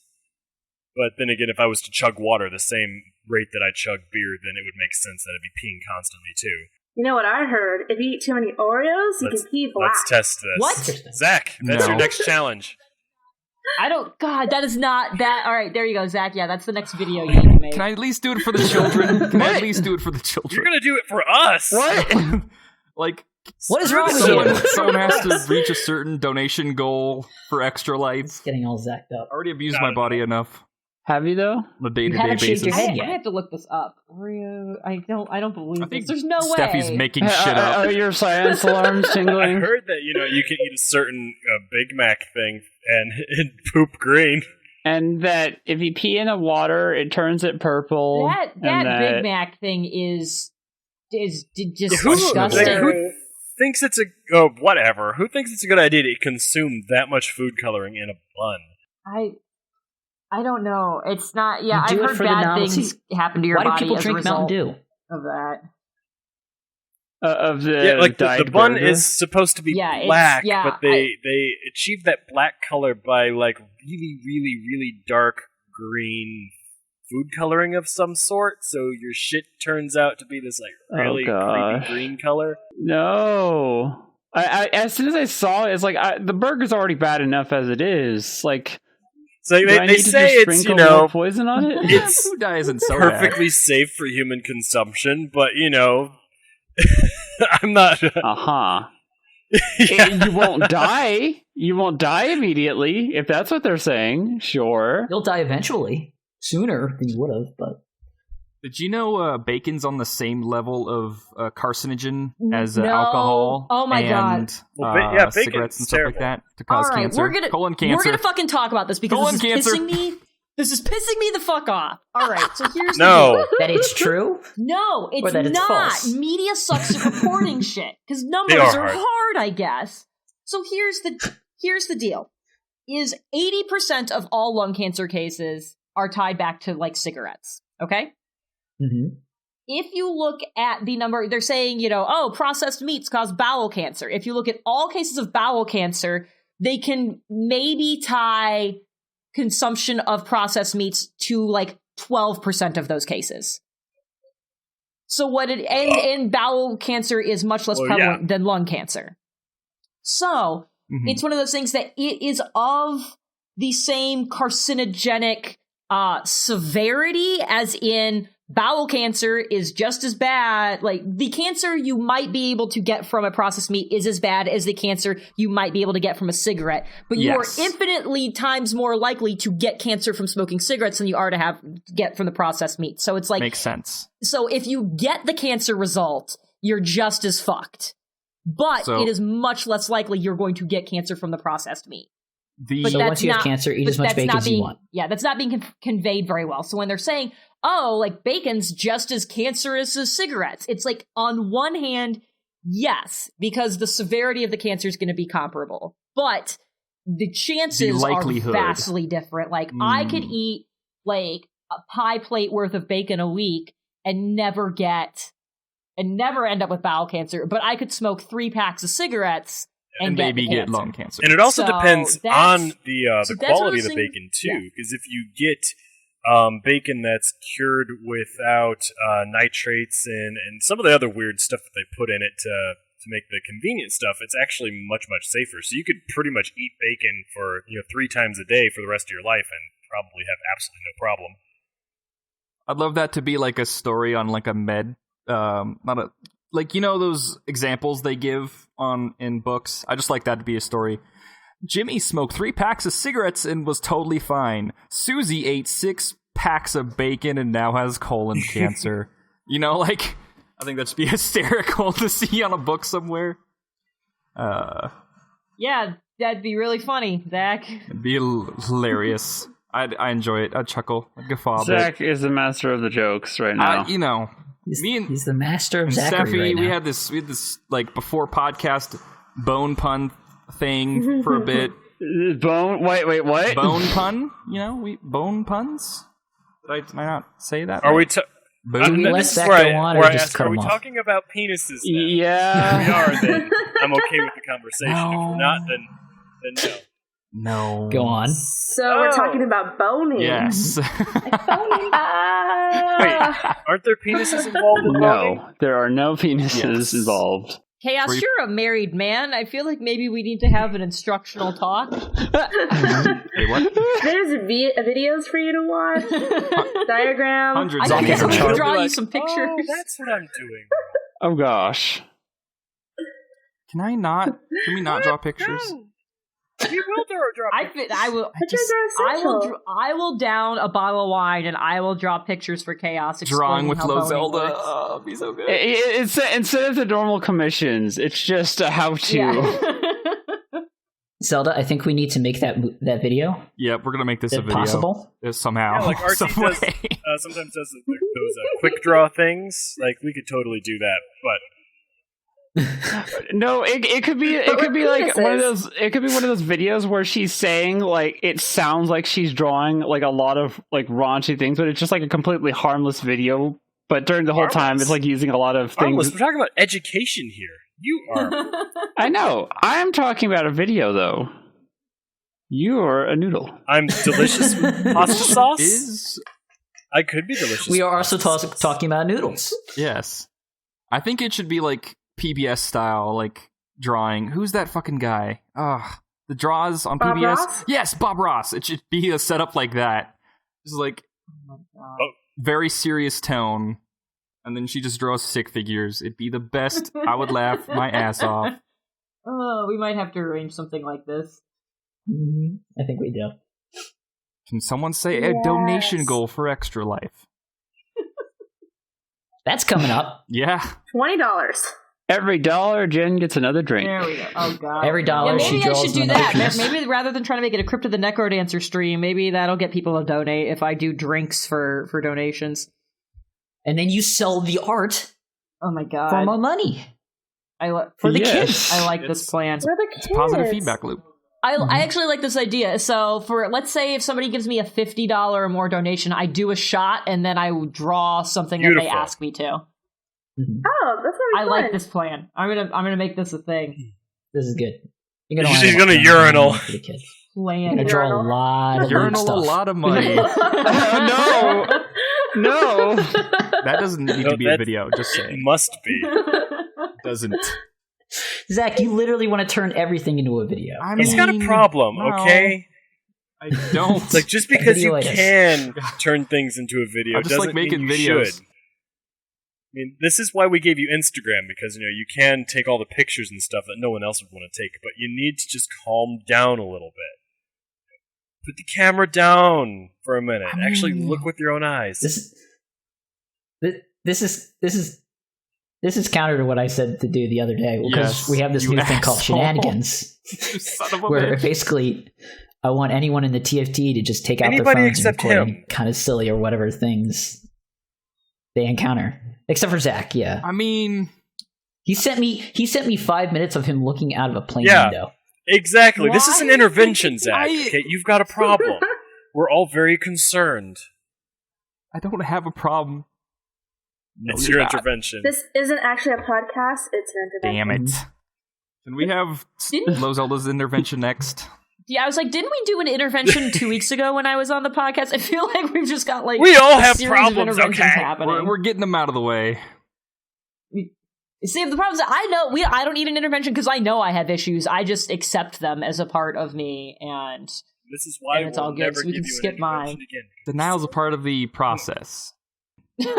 But then again, if I was to chug water, the same rate that I chug beer, then it would make sense that I'd be peeing constantly too. You know what I heard? If you eat too many Oreos, you can pee black. Let's test this. What? Zach, that's No. your next challenge. I don't. God, that is not that. All right, there you go, Zach. Yeah, that's the next video you need to make. Can I at least do it for the children? Can I at least do it for the children? You're gonna do it for us. What? Like, What is wrong with someone, you? someone has to reach a certain donation goal for extra life. It's getting all zacked up. I already abused my body enough Have you though? on a You day-to-day haven't shaved basis. your head I yet. have to look this up. Oreo. I don't believe I this. think There's no Steffi's way. making shit up. Are your science alarms I tingling? heard that you can eat a certain Big Mac thing and poop green. And that if you pee in the water, it turns it purple. That and Big Mac thing is just Who- disgusting. like, who thinks it's whatever? Who thinks it's a good idea to consume that much food coloring in a bun? I don't know. It's not. Yeah, You do I've it heard for the bad novelty. things happen to your Why do body people as drink a result Mountain Dew? of that. Of the Yeah, like the dyed bun burger? is supposed to be Yeah, it's- black, yeah, but they achieve that black color by like really, really, really dark green food coloring of some sort. So your shit turns out to be this like really gosh. creepy green color. No. I as soon as I saw it, it's like the burger's already bad enough as it is. Like, So do I they need to say just it's sprinkle more poison on it? it's Food dye isn't so perfectly safe for human consumption, but I'm not. Uh-huh. Yeah. You won't die. You won't die immediately, if that's what they're saying. Sure. You'll die eventually. Sooner than you would have, but Did you know bacon's on the same level of carcinogen as No. alcohol? Oh my and, God. Well, bacon's cigarettes and stuff terrible. like that to All cause right, cancer. Colon we're cancer. gonna fucking talk about this because Colon this is cancer. pissing me. This is pissing me the fuck off. All right, so here's the No. deal. that it's true. No, it's Or that it's not. false. Media sucks at reporting shit because numbers They are are hard, I guess. So here's the deal: is 80% of all lung cancer cases are tied back to like cigarettes. Okay, Mm-hmm. if you look at the number, they're saying processed meats cause bowel cancer. If you look at all cases of bowel cancer, they can maybe tie consumption of processed meats to like 12% of those cases. So and bowel cancer is much less Well, prevalent yeah. than lung cancer. So Mhm. it's one of those things that it is of the same carcinogenic severity as in bowel cancer is just as bad. Like the cancer you might be able to get from a processed meat is as bad as the cancer you might be able to get from a cigarette. But you Yes. are infinitely times more likely to get cancer from smoking cigarettes than you are to get from the processed meat. So it's like, Makes sense. so if you get the cancer result, you're just as fucked. But So- it is much less likely you're going to get cancer from the processed meat. But So that's once you have not- cancer, eat but as much that's bacon not as you being- want. Yeah, that's not being conveyed very well. So when they're saying, oh, like bacon's just as cancerous as cigarettes, it's like on one hand, yes, because the severity of the cancer is going to be comparable. But the chances are likelihood. vastly different. Like I could Mm. eat like a pie plate worth of bacon a week and never end up with bowel cancer, but I could smoke 3 packs of cigarettes and maybe get cancer. lung cancer. And it also So depends that's- on the so that's quality what of I'm the saying. bacon too. Yeah. Because if you get bacon that's cured without nitrates and some of the other weird stuff that they put in it to make the convenient stuff, it's actually much safer. So you could pretty much eat bacon for 3 times a day for the rest of your life and probably have absolutely no problem. I'd love that to be like a story on like a med, not a like those examples they give in books. I just like that to be a story. Jimmy smoked 3 packs of cigarettes and was totally fine. Susie ate 6 packs of bacon and now has colon cancer. Like I think that'd be hysterical to see on a book somewhere. Yeah, that'd be really funny, Zach. It'd be hilarious. I enjoy it. I'd chuckle. I'd guffaw a bit. Zach is the master of the jokes right now. Me and He's the master of And Zachary Steffi, right now. we had this like before podcast bone pun thing for a bit. Bone. Wait, what? Bone pun, we bone puns. Did I not say that? Are right? we? Do we let this is Zach where go I, on where or I just asked, cut are we him off? talking about penises now? Yeah. If we are, then I'm okay with the conversation. If No. we're not, then no. No. Go on. So we're talking about boning. Yes. Wait, aren't there penises involved in boning? No, there are no penises involved. Chaos, Were you- you're a married man. I feel like maybe we need to have an instructional talk. Wait, what? There's videos for you to watch, diagrams. Hundreds I on can the internet. draw you Like, some pictures. Oh, that's what I'm doing. Oh gosh. Can we not draw pictures? No. You will draw I pictures. will. Pictures are essential. I will down a bottle of wine and I will draw pictures for Chaos. Drawing explaining with how low boning Zelda. works. Oh, it'd be so good. It's instead of the normal commissions, it's just a how-to. Yeah. Zelda, I think we need to make that video. Yep, we're gonna make this Is a it video. possible? Somehow. Yeah, like RT some does, way. sometimes does those quick draw things. Like we could totally do that, but No, it could be like one of those. It could be one of those videos where she's saying like it sounds like she's drawing like a lot of like raunchy things, but it's just like a completely harmless video. But during the whole time, Harmless? it's like using a lot of harmless. things. We're talking about education here. You are. I know. I'm talking about a video though. You're a noodle. I'm delicious pasta sauce. I could be delicious. We are also talking about noodles. Yes. I think it should be like PBS style, like drawing. Who's that fucking guy? The draws on Bob PBS? Ross? Yes, Bob Ross. It should be a setup like that. Just like very serious tone. And then she just draws stick figures. It'd be the best. I would laugh my ass off. Oh, we might have to arrange something like this. I think we do. Can someone say a donation goal for Extra Life? That's coming up. Yeah. $20. Every dollar, Jen gets another drink. There we go. Oh god. Every dollar Yeah, she maybe I draws should do another that. piece. Maybe rather than trying to make it a Crypt of the Necrodancer stream, maybe that'll get people to donate if I do drinks for donations. And then you sell the art Oh my god. for more money. For the Yes. kids. I like this plan. We're the kids. Positive feedback loop. I actually like this idea. So for let's say if somebody gives me a $50 or more donation, I do a shot and then I draw something that they Beautiful. ask me to. Oh, that's really I fun. like this plan. I'm gonna make this a thing. This is good. She's gonna urinal. For the kids. Plan. I'm gonna draw a lot of Urinal a stuff. lot of money. No. No. That doesn't need to be a video, just It saying. must be. Doesn't. Zach, you literally want to turn everything into a video. He's got a problem, no. okay? I don't. It's like just because you Videoitis. can turn things into a video I just doesn't like making mean you videos. should. I mean, this is why we gave you Instagram, because you can take all the pictures and stuff that no one else would want to take, but you need to just calm down a little bit. Put the camera down for a minute. Actually, look with your own eyes. This is counter to what I said to do the other day, because Yes, we have this you new thing called asshole. shenanigans, You son of a where bitch. basically I want anyone in the TFT to just take out Anybody their phones and except record him. kind of silly or whatever things they encounter, except for Zach. Yeah, I mean, he sent me 5 minutes of him looking out of a plane Yeah. window. Exactly. This is an Why? intervention, Zach. I- Okay, you've got a problem. We're all very concerned. I don't have a problem. No, It's you're your not. intervention. This isn't actually a podcast. It's an intervention. Damn it. Can we have Didn't- Low Zelda's intervention next? Yeah, I was like, didn't we do an intervention 2 weeks ago when I was on the podcast? I feel like we've just got like We all a have series of problems, interventions okay? happening. We're getting them out of the way. See, the problem is that I don't need an intervention because I know I have issues. I just accept them as a part of me, and This is why And it's we'll all good, never so we give can you skip an mine. intervention again. Denial's a part of the process. no, wait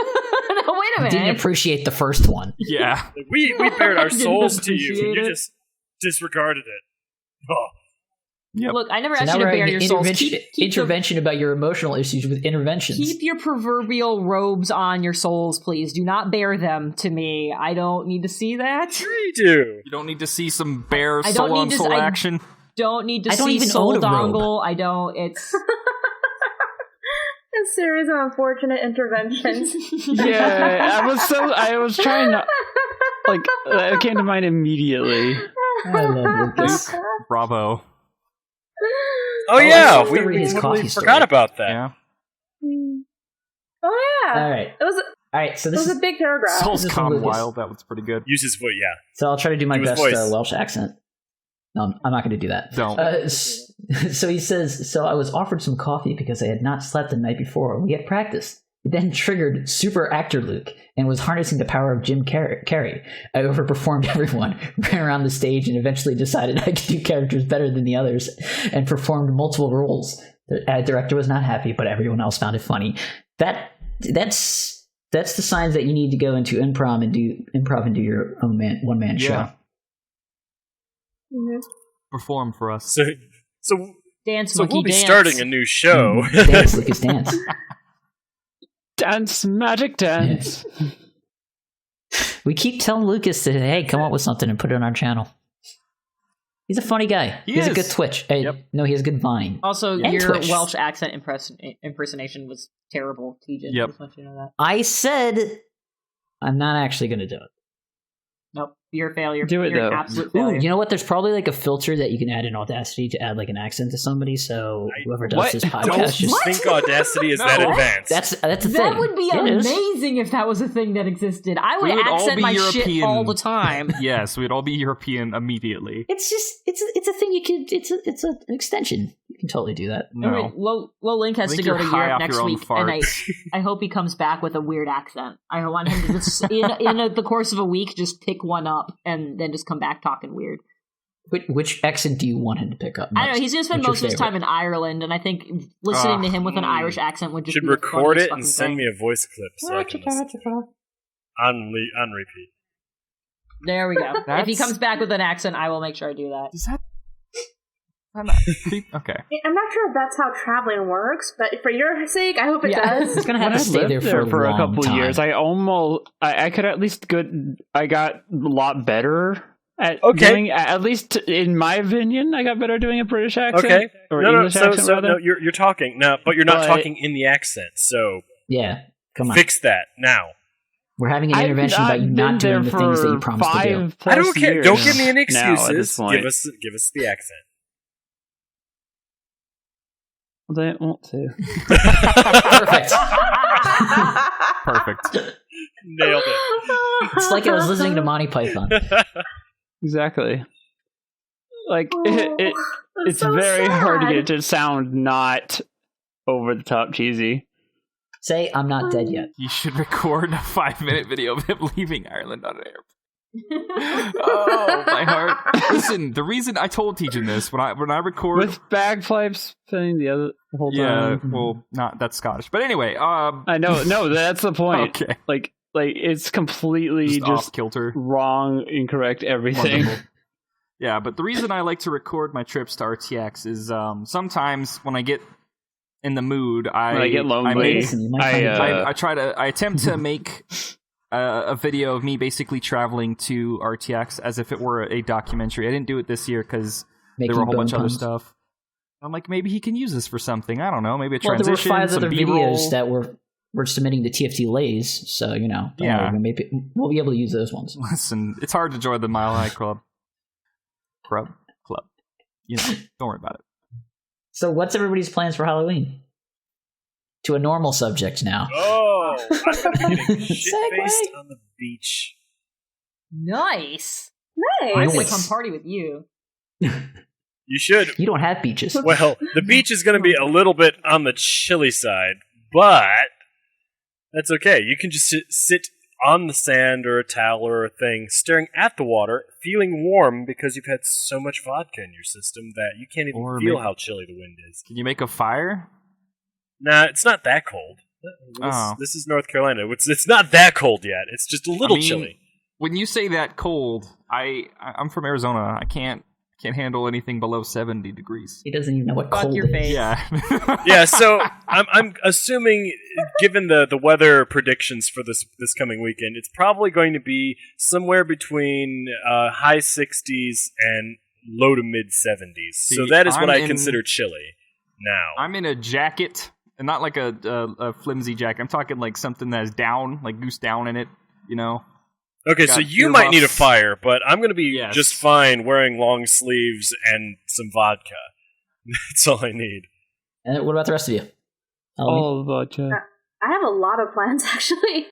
a Didn't minute. appreciate the first one. Yeah. Like, we bared our Didn't souls to you, appreciate and you it. just disregarded it. Oh. Yep. Look, I never So asked now you to we're bare having your an souls. intervention about your emotional issues with interventions. Keep your proverbial robes on your souls, please. Do not bear them to me. I don't need to see that. Sure you do. You don't need to see some bare I don't soul on need to- soul I- action. Don't need to I don't see even soul own a robe. dongle. I don't. It's A series of unfortunate interventions. Yeah, I was trying to, like, that came to mind immediately. I love Lucas. Bravo. Oh, I yeah, love to we read his totally coffee story. forgot about that. Yeah. Oh yeah. All right, It was all right. So it this was is a big paragraph. Soul's This is Calm Lucas. Wild. That was pretty good. Use his foot, yeah. so I'll try to do my Do his best voice. Welsh accent. No, I'm not going to do that. Don't. So he says, so I was offered some coffee because I had not slept the night before. We had practice. It then triggered Super Actor Luke and was harnessing the power of Jim Carrey. I overperformed everyone, ran around the stage, and eventually decided I could do characters better than the others and performed multiple roles. The director was not happy, but everyone else found it funny. That's the signs that you need to go into improv and do your own one-man show. Mhm. Perform for us. So Dance, so monkey, we'll be dance. starting a new show. Dance, Lucas, dance. Dance, magic dance. We keep telling Lucas to, hey, come up with something and put it on our channel. He's a funny guy. He has a is. good Twitch. No, he has a good Vine. Also, And your Twitch. Welsh accent impersonation was terrible, TJ. Yep. Just want you to know that. I said I'm not actually going to do it. Nope, you're a failure. Do it, You're an though. absolute Ooh, failure. you know what? There's probably like a filter that you can add in Audacity to add like an accent to somebody. So whoever does What? this Don't podcast, just think Audacity is that No. advanced. that's the thing. That would be It is. amazing if that was a thing that existed. I would, We would all accent be my shit European. all the time. Yes, we'd all be European immediately. It's just it's a thing you can. It's an extension. You can totally do that. No. Anyway, Low Link has I to think go to you're high Europe off next your own week, and farts. I hope he comes back with a weird accent. I want him to just in the course of a week just pick one up and then just come back talking weird. Which accent do you want him to pick up? I don't know. He's gonna spend What's your most of his favorite? time in Ireland, and I think listening to him with an Irish accent would just Should be the record funniest it and fucking send thing. me a voice clip so I can listen to it. On repeat. There we go. If he That's- comes back with an accent, I will make sure I do that. Is that? I'm not- okay. I'm not sure if that's how traveling works, but for your sake, I hope it Yeah. does. He's gonna have When to I stay lived there there for a long couple time. years, I could at least I got a lot better at Okay. doing, at least in my opinion, I got better at doing a British accent. Okay. Or No, English accent, rather. no, you're talking now, but you're not But- talking in the accent. So Yeah, come on. fix that now. We're having an intervention about you not doing the things that you promised to do. I don't care. Don't give me any now at this excuses. point. Give us the accent. They want to. Perfect. Perfect. Nailed it. It's like I was listening to Monty Python. Exactly. Like it's That's so very hard to sad. get it to sound not over the top cheesy. Say, I'm not dead yet. You should record a 5-minute video of him leaving Ireland on an airplane. Oh, my heart. Listen, the reason I told Tejan this when I record With bagpipes playing the whole yeah, time. well, not that's Scottish, but anyway, I know. No, that's the point. Okay. Like it's completely just just off kilter. wrong, incorrect, everything. Wonderful. Yeah, but the reason I like to record my trips to RTX is sometimes when I get in the mood, When I get I lonely, make- Listen, you might find a job. I attempt to make a video of me basically traveling to RTX as if it were a documentary. I didn't do it this year because there Making were a whole bone bunch of other puns. stuff. I'm like, maybe he can use this for something. I don't know. Maybe a Well, there were transition, 5 some other B-roll. videos that we're submitting to TFT Lays, so don't Yeah. worry, we'll be able to use those ones. Listen, it's hard to join the Mile High Club. Club. You know, don't worry about it. So, what's everybody's plans for Halloween? To a normal subject now. Oh, I'm gonna be getting shit-faced Segue. on the beach. Nice. Nice. I'm gonna Nice. come party with you. You should. You don't have beaches. Well, the beach is going to be a little bit on the chilly side, but that's okay. You can just sit on the sand or a towel or a thing, staring at the water, feeling warm because you've had so much vodka in your system that you can't even Or feel maybe- how chilly the wind is. Can you make a fire? Nah, it's not that cold. Oh. This is North Carolina. It's not that cold yet. It's just a little I mean, chilly. When you say that cold, I'm from Arizona. I can't handle anything below 70 degrees. He doesn't even know what Fuck cold your is. face. Yeah. Yeah, so I'm assuming, given the weather predictions for this coming weekend, it's probably going to be somewhere between high 60s and low to mid 70s. So See, that is what I'm I in- consider chilly now. I'm in a jacket, and not like a flimsy jacket. I'm talking like something that has down, like goose down in it, you know? Okay, so got you might need a earmuffs. fire, but I'm going to be Yes. just fine wearing long sleeves and some vodka. That's all I need. And what about the rest of you? Halloween? All about you. I have a lot of plans actually.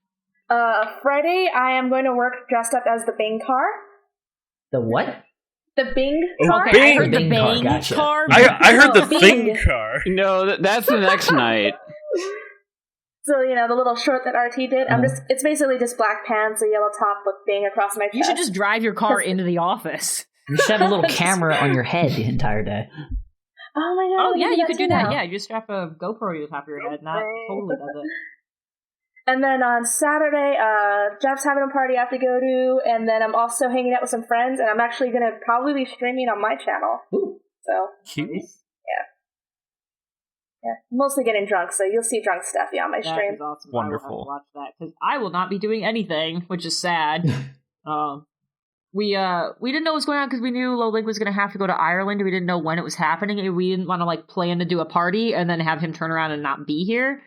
Friday, I am going to work dressed up as the Bane car. The what? The Bing Oh, car? Bing. I heard the Bing car, Bang gotcha. car. I heard the Bing. thing car. No, that's the next night. So, the little short that RT did, it's basically just black pants, a yellow top with Bing across my chest. You should just drive your car into the office. You should have a little camera on your head the entire day. Oh my god. Oh yeah, you could do that. now. Yeah, you just strap a GoPro to the top of your head, and that totally does it. And then on Saturday, Jeff's having a party I have to go to, and then I'm also hanging out with some friends, and I'm actually going to probably be streaming on my channel. Ooh. So, Cute. yeah. Mostly getting drunk, so you'll see drunk Steffi on my That stream. is awesome. Wonderful. I will have to watch that because I will not be doing anything, which is sad. We didn't know what was going on because we knew Lowlig was going to have to go to Ireland. We didn't know when it was happening, and we didn't want to plan to do a party and then have him turn around and not be here.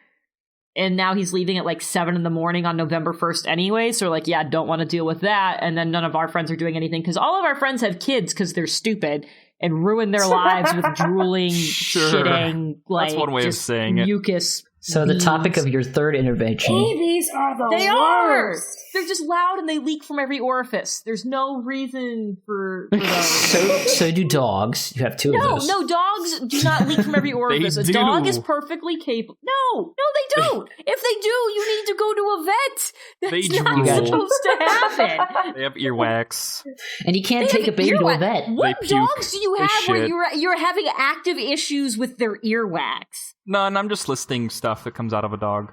And now he's leaving at 7 a.m. on November 1st anyway. So we're don't want to deal with that. And then none of our friends are doing anything because all of our friends have kids because they're stupid and ruin their lives with drooling, shitting, That's one way of just saying it. mucus. So the topic beads. of your third intervention. Babies are the They are. worst. They're just loud and they leak from every orifice. There's no reason for those. So do dogs. You have two of those. No, dogs do not leak from every orifice. A do. dog is perfectly capable. No, they don't. If they do, you need to go to a vet. That's They not drool. supposed to happen. They have earwax. And you can't They take a have baby to a earwax. vet. What They puke. dogs do you They have where shit. you're having active issues with their earwax? None. I'm just listing stuff that comes out of a dog.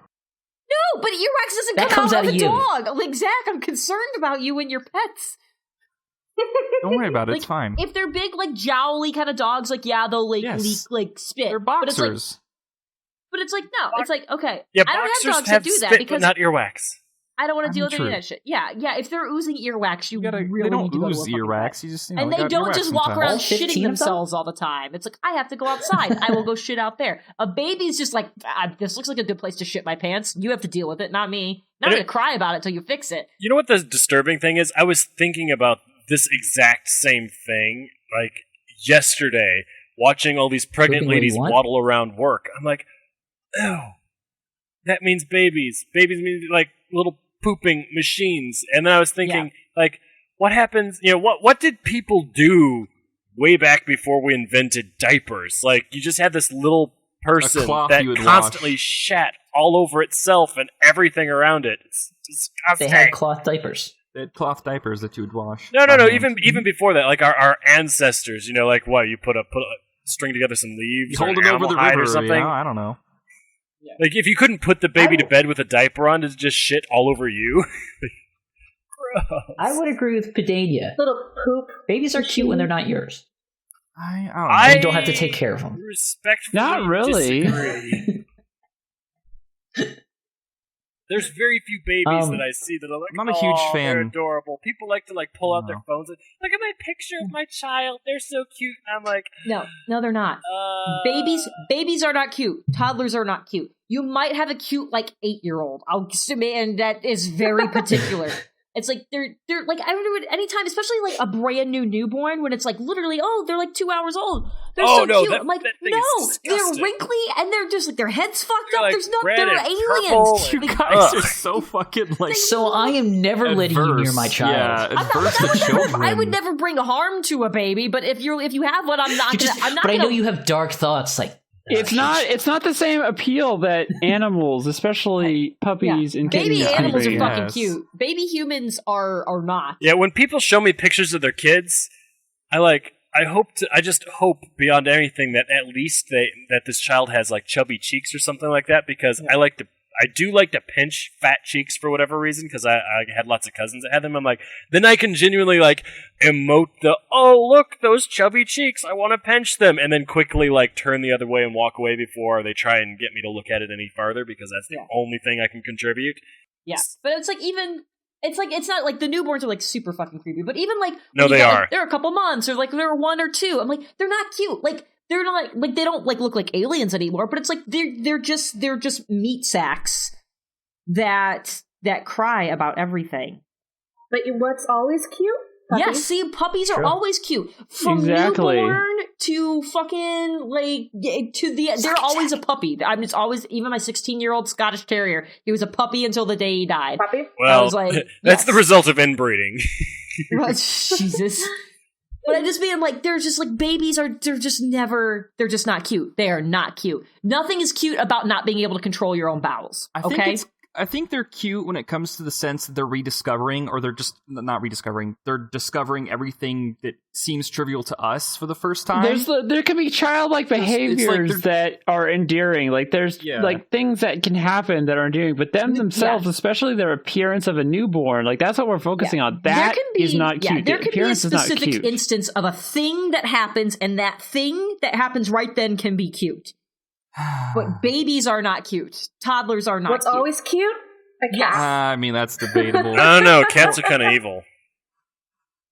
No, but earwax doesn't That come comes out out of a of you. dog. Zach, I'm concerned about you and your pets. Don't worry about it. It's fine. If they're big, jowly kind of dogs, they'll Yes. leak spit. They're But it's boxers. no. It's okay. Yeah, I don't boxers have dogs have that do that spit, because but not earwax. I don't want to deal with any of True. that shit. Yeah. If they're oozing earwax, you really they don't need to go to a ooze fucking earwax. vet. You just, And they got don't earwax just walk sometimes. around All 15 shitting of them? themselves all the time. It's I have to go outside. I will go shit out there. A baby's just this looks like a good place to shit my pants. You have to deal with it, not me. Not going to cry about it till you fix it. You know what the disturbing thing is? I was thinking about this exact same thing, yesterday, watching all these pregnant Pooping what you ladies want? waddle around work. I'm like, oh, that means babies. Babies mean little pooping machines. And then I was thinking, what happens? What did people do way back before we invented diapers? You just had this little person cloth that you would constantly wash. shat all over itself and everything around it. It's They disgusting. had cloth diapers. They had cloth diapers that you would wash. No. by hand. Even before that, our ancestors. You put a string together some leaves, You or hold an it over animal the hide river or something. I don't know. If you couldn't put the baby to bed with a diaper on, does it just shit all over you? Gross. I would agree with Pedania. Little poop. Babies are cute when they're not yours. I don't know. I You don't have to take care of them. Respectfully, Not really. disagree. There's very few babies Um, that I see that are I'm not a huge "Oh, they're fan." adorable. People like to pull out their No. phones and look at my picture of my child. They're so cute. And I'm like, No, they're not. Babies are not cute. Toddlers are not cute. You might have a cute 8-year-old. And that is very particular. It's they're I don't know anytime, especially a brand new newborn when it's literally they're 2 hours old. They're Oh, so no, cute. that- I'm that thing no, is they're disgusting. wrinkly and they're just their heads fucked They're up. There's no red they're and aliens. purple You and- guys Ugh. are so fucking So I am never letting you near my child. Yeah, I'm not, adverse I, to would never, children. I would never bring harm to a baby, but if you have one, I'm not. I'm not but I know gonna- you have dark thoughts. It's not the same appeal that animals, especially puppies and kittens, Baby animals are convey. fucking Yes. cute. Baby humans are not. Yeah, when people show me pictures of their kids, I just hope beyond anything that at least that this child has chubby cheeks or something like that, because I do like to pinch fat cheeks for whatever reason, because I had lots of cousins that had them. I'm then I can genuinely emote look, those chubby cheeks, I want to pinch them, and then quickly turn the other way and walk away before they try and get me to look at it any farther, because that's the only thing I can contribute. Yeah, but it's it's not the newborns are super fucking creepy, but even No, when you they get, are. they're a couple months or they're 1 or 2. I'm they're not cute. They're not they don't look like aliens anymore, but it's they're just meat sacks that cry about everything. But what's always cute? Puppies. Yes, see, puppies are True. always cute. From Exactly. newborn to fucking they're always a puppy. It's always, even my 16-year-old Scottish Terrier, he was a puppy until the day he died. Puppy? Well, was that's yes. the result of inbreeding. Jesus. But I just mean, like, they're just like babies they're just not cute. They are not cute. Nothing is cute about not being able to control your own bowels. I think they're cute when it comes to the sense that they're rediscovering, or they're just not rediscovering. They're discovering everything that seems trivial to us for the first time. There can be childlike behaviors that are endearing. Like there's like things that can happen that are endearing, but them themselves, especially their appearance of a newborn, like that's what we're focusing on. That is not cute. There could be a specific instance of a thing that happens, and that thing that happens right then can be cute. But babies are not cute. Toddlers are not What's cute. always cute? A cat. I mean, that's debatable. I don't know. Cats are kind of evil.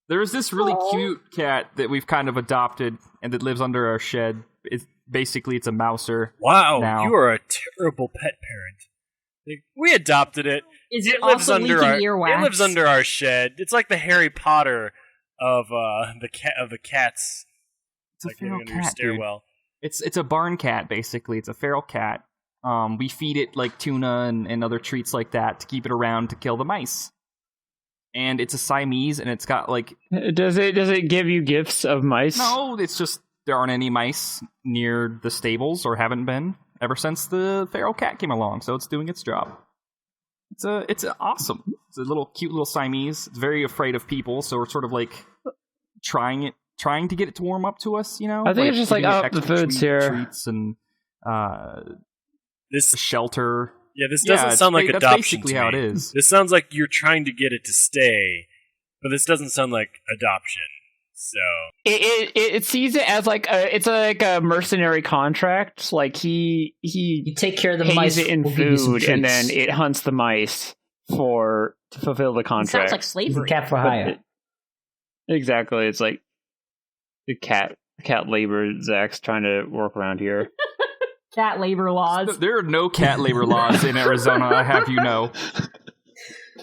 There's this really cute cat that we've kind of adopted and that lives under our shed. It's a mouser. Wow, now. You are a terrible pet parent. We adopted it. It lives under earwax? It lives under our shed. It's like the Harry Potter of the cats. It's like a feral cat, stairwell. Dude. It's a barn cat, basically. It's a feral cat. We feed it like tuna and other treats like that to keep it around to kill the mice. And it's a Siamese, and it's got like... Does it give you gifts of mice? No, it's just there aren't any mice near the stables, or haven't been, ever since the feral cat came along, so it's doing its job. It's awesome. It's a cute little Siamese. It's very afraid of people, so we're sort of like trying to get it to warm up to us, you know? I think it's just like, the food's here. Treats and this shelter. Yeah, this doesn't sound like adoption. That's basically how it is. This sounds like you're trying to get it to stay, but this doesn't sound like adoption. So it sees it as like it's like a mercenary contract. Like you take care of the pays mice it in food, and then it hunts the mice to fulfill the contract. It sounds like slavery. Cat for hire. Exactly. It's like the cat labor. Zach's trying to work around here. Cat labor laws. There are no cat labor laws in Arizona, I have you know.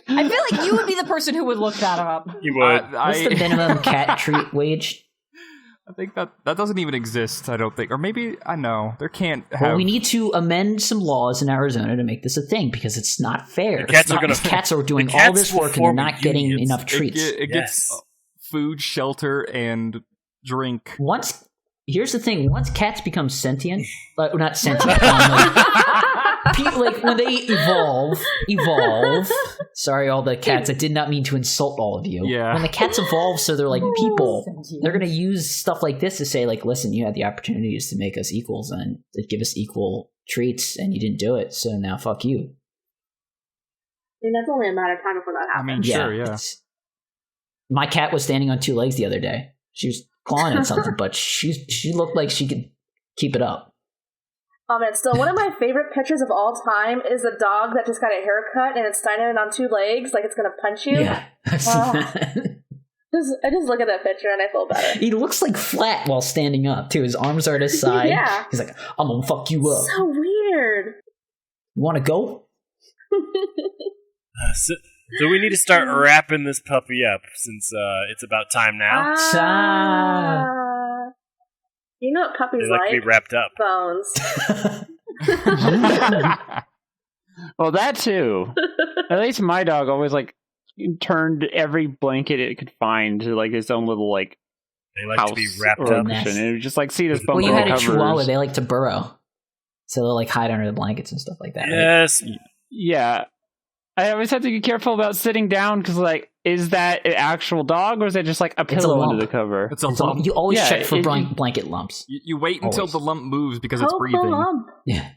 I feel like you would be the person who would look that up. You would. What's the minimum cat treat wage? I think that doesn't even exist, I don't think. Or maybe, I know. There can't have... Well, we need to amend some laws in Arizona to make this a thing, because it's not fair. Cats are doing all this work and they're not getting enough treats. It gets food, shelter, and drink. Here's the thing: once cats become sentient, not sentient, like when they evolve. Sorry, all the cats. I did not mean to insult all of you. Yeah. When the cats evolve, so they're like people. They're going to use stuff like this to say, like, listen, you had the opportunities to make us equals and to give us equal treats, and you didn't do it. So now, fuck you. I mean, that's only a matter of time before that happens. I mean, sure, yeah. My cat was standing on two legs the other day. She was clawing at something, but she looked like she could keep it up. And still, one of my favorite pictures of all time is a dog that just got a haircut and it's standing on two legs like it's going to punch you. Yeah, I've seen that. I just look at that picture and I feel better. He looks like flat while standing up, too. His arms are at his side. Yeah. He's like, I'm going to fuck you up. So weird. You want to go? So we need to start wrapping this puppy up since it's about time now. You know what puppies like to be wrapped up. Bones. Well, that too. At least my dog always turned every blanket it could find to its own little they like house to be wrapped up. and it would just see this bumper. Well, you had a covers. Chihuahua. They like to burrow, so they'll hide under the blankets and stuff like that. Yes. Right? Yeah. I always have to be careful about sitting down because, is that an actual dog or is that just a pillow under the cover? It's a lump. You always check for blanket lumps. You wait until the lump moves because it's breathing. Lump. Yeah.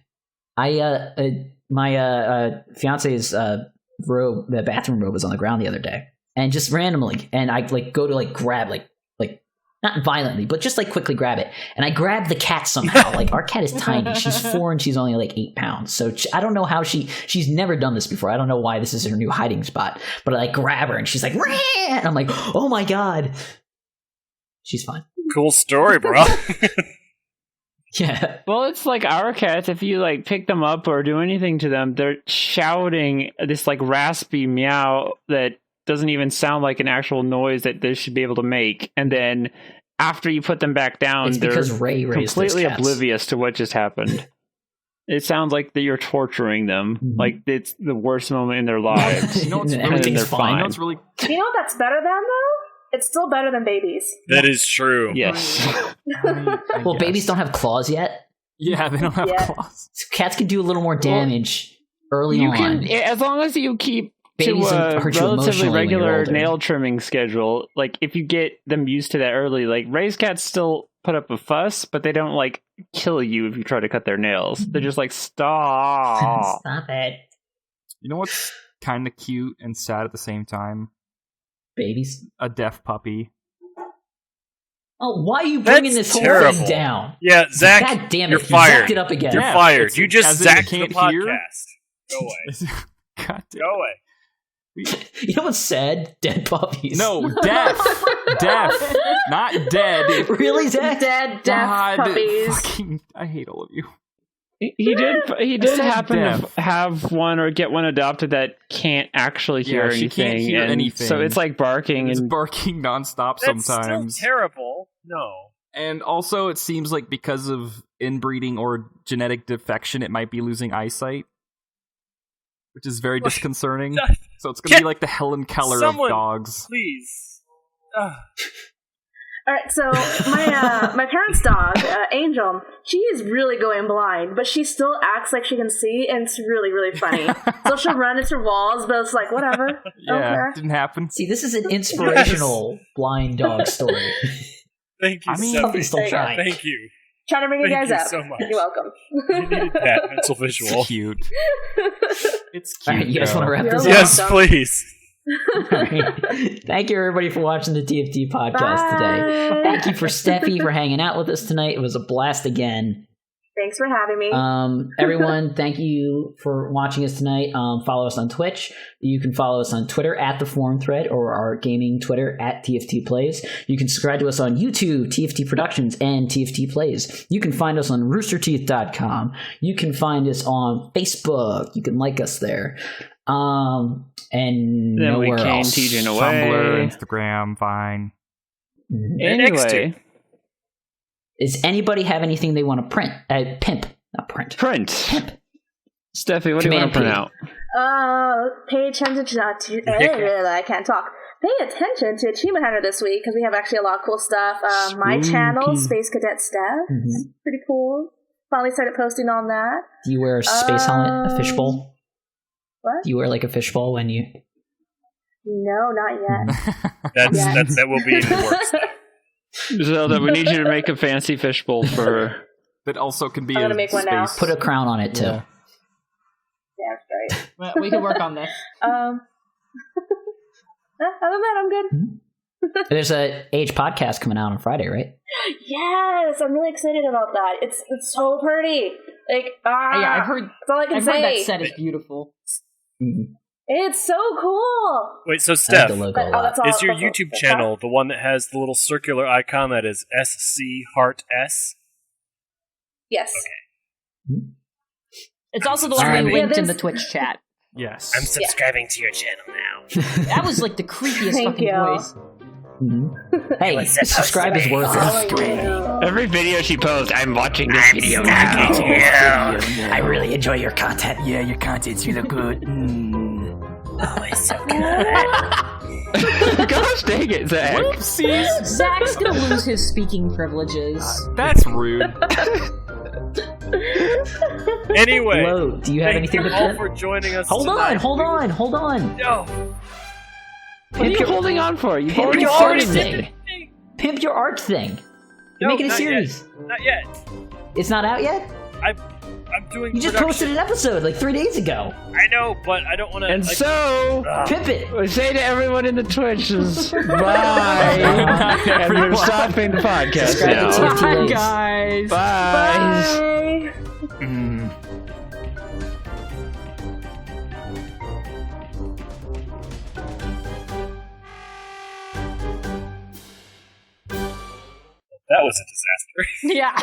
My fiance's robe, the bathroom robe, was on the ground the other day, and just randomly, and I go to grab not violently, but just quickly grab it. And I grab the cat somehow. Our cat is tiny. She's 4 and she's only 8 pounds. So I don't know how she's never done this before. I don't know why this is her new hiding spot. But I grab her and she's like, Rah! And I'm like, oh my God. She's fine. Cool story, bro. Yeah. Well, it's like our cats. If you pick them up or do anything to them, they're shouting this raspy meow that doesn't even sound like an actual noise that they should be able to make. And then after you put them back down, it's because Ray raised completely those cats. Oblivious to what just happened. It sounds like that you're torturing them. Mm-hmm. It's the worst moment in their lives. You know what's everything's fine. fine. You know what's really... You know what that's better than, though? it's still better than babies. That is true. Yes. Well, babies don't have claws yet. Yeah, they don't have Yeah. claws. So cats can do a little more damage early You on. can, as long as you keep Babies to a hurt you relatively emotionally when you're regular older. nail trimming schedule. Like if you get them used to that early, like raised cats still put up a fuss, but they don't like kill you if you try to cut their nails. They're just like stop. Stop it. You know what's kind of cute and sad at the same time? Babies. A deaf puppy. Oh, why are you bringing That's this whole terrible. thing down? Yeah, Zach, God damn it. you're You fired. zacked it up again. You're Yeah, fired. it's You just as in you zacked the can't podcast. hear? Go away. God damn. Go away. You know what's sad? Dead puppies. No, deaf. Deaf. Not dead. Really, Zach? Dead, deaf God, puppies. fucking, I hate all of you. He did said happen deaf. to have one or get one adopted that can't actually hear Yeah, she anything. can't hear and anything. So it's like barking It's and barking nonstop That's sometimes. still terrible. No. And also, it seems like because of inbreeding or genetic defection, it might be losing eyesight, which is very disconcerting. So it's going to be like the Helen Keller Someone- of dogs. Please. All right, so my parents' dog, Angel, she is really going blind, but she still acts like she can see, and it's really, really funny. So she'll run into walls, but it's like, whatever. Don't Yeah, care. didn't happen. See, this is an inspirational blind dog story. Thank you, I mean, Stephanie. Puppies still trying. Thank you. Trying to bring you Thank guys you up. so much. You're welcome. You needed that mental visual. It's cute. It's cute. All right, you guys want to wrap You're this Yes, welcome. please. up? All right. Thank you, everybody, for watching the TFT podcast today. Bye. Thank you for Steffi for hanging out with us tonight. It was a blast again. Thanks for having me. Everyone, thank you for watching us tonight. Follow us on Twitch. You can follow us on Twitter at the forum thread or our gaming Twitter at TFT Plays. You can subscribe to us on YouTube, TFT Productions, and TFT Plays. You can find us on roosterteeth.com. You can find us on Facebook. You can like us there. And then we nowhere cane else. TJ away. Tumblr, Instagram, Fine. Anyway, Does anybody have anything they want to print? Pimp, not print. print. Pimp. Steffi, what do you want Command to print P. out? Pay attention to I can't talk. Pay attention to Achievement Hunter this week because we have actually a lot of cool stuff. My channel, Space Cadet Steph, Mhm. pretty cool. Finally started posting on that. Do you wear a space helmet, a fishbowl? What? Do you wear like a fishbowl when you... No, not yet. That will be in the works. Zelda, we need you to make a fancy fishbowl for her. That also can be I'm a gonna make one now. space. Put a crown on it, too. Yeah. Yeah, that's right. Well, we can work on this. Other than that, I'm good. There's a Age podcast coming out on Friday, right? Yes, I'm really excited about that. It's so pretty. Like, Yeah, I've heard. that's all I can I've say. heard that set is beautiful. Mm-hmm. It's so cool. Wait, so I like Steph, the logo a But, lot. that's all. is your that's- YouTube that's channel the one that has the little circular icon that is SC Heart S? Yes. It's also the All one right. we linked Yeah, in the there's- Twitch chat. Yes. I'm subscribing to your channel now. That was like the creepiest Thank fucking you. voice. Mhm. Hey, subscribe is worth Oh, it. yeah. Every video she posts, I'm watching this video now. I really enjoy your content. Yeah, your content's really good. Oh, it's so good. Gosh dang it, Zach. Whoopsies. Zach's gonna lose his speaking privileges. That's rude. Anyway, Hello, do you have thank anything you to all print? for joining us Hold tonight. on. No. What are you holding on for? You've Pimp already your started art it. thing. Pimp your art thing. You're No, making a not series. Yet. Not yet. It's not out yet? I'm doing You just production. posted an episode like 3 days ago. I know, but I don't want to. And so, Pimp it. we say to everyone in the Twitches, bye. And we're stopping the podcast Subscribe to now. TFT Bye, Lays. guys. Bye. Bye. That was a disaster. Yeah.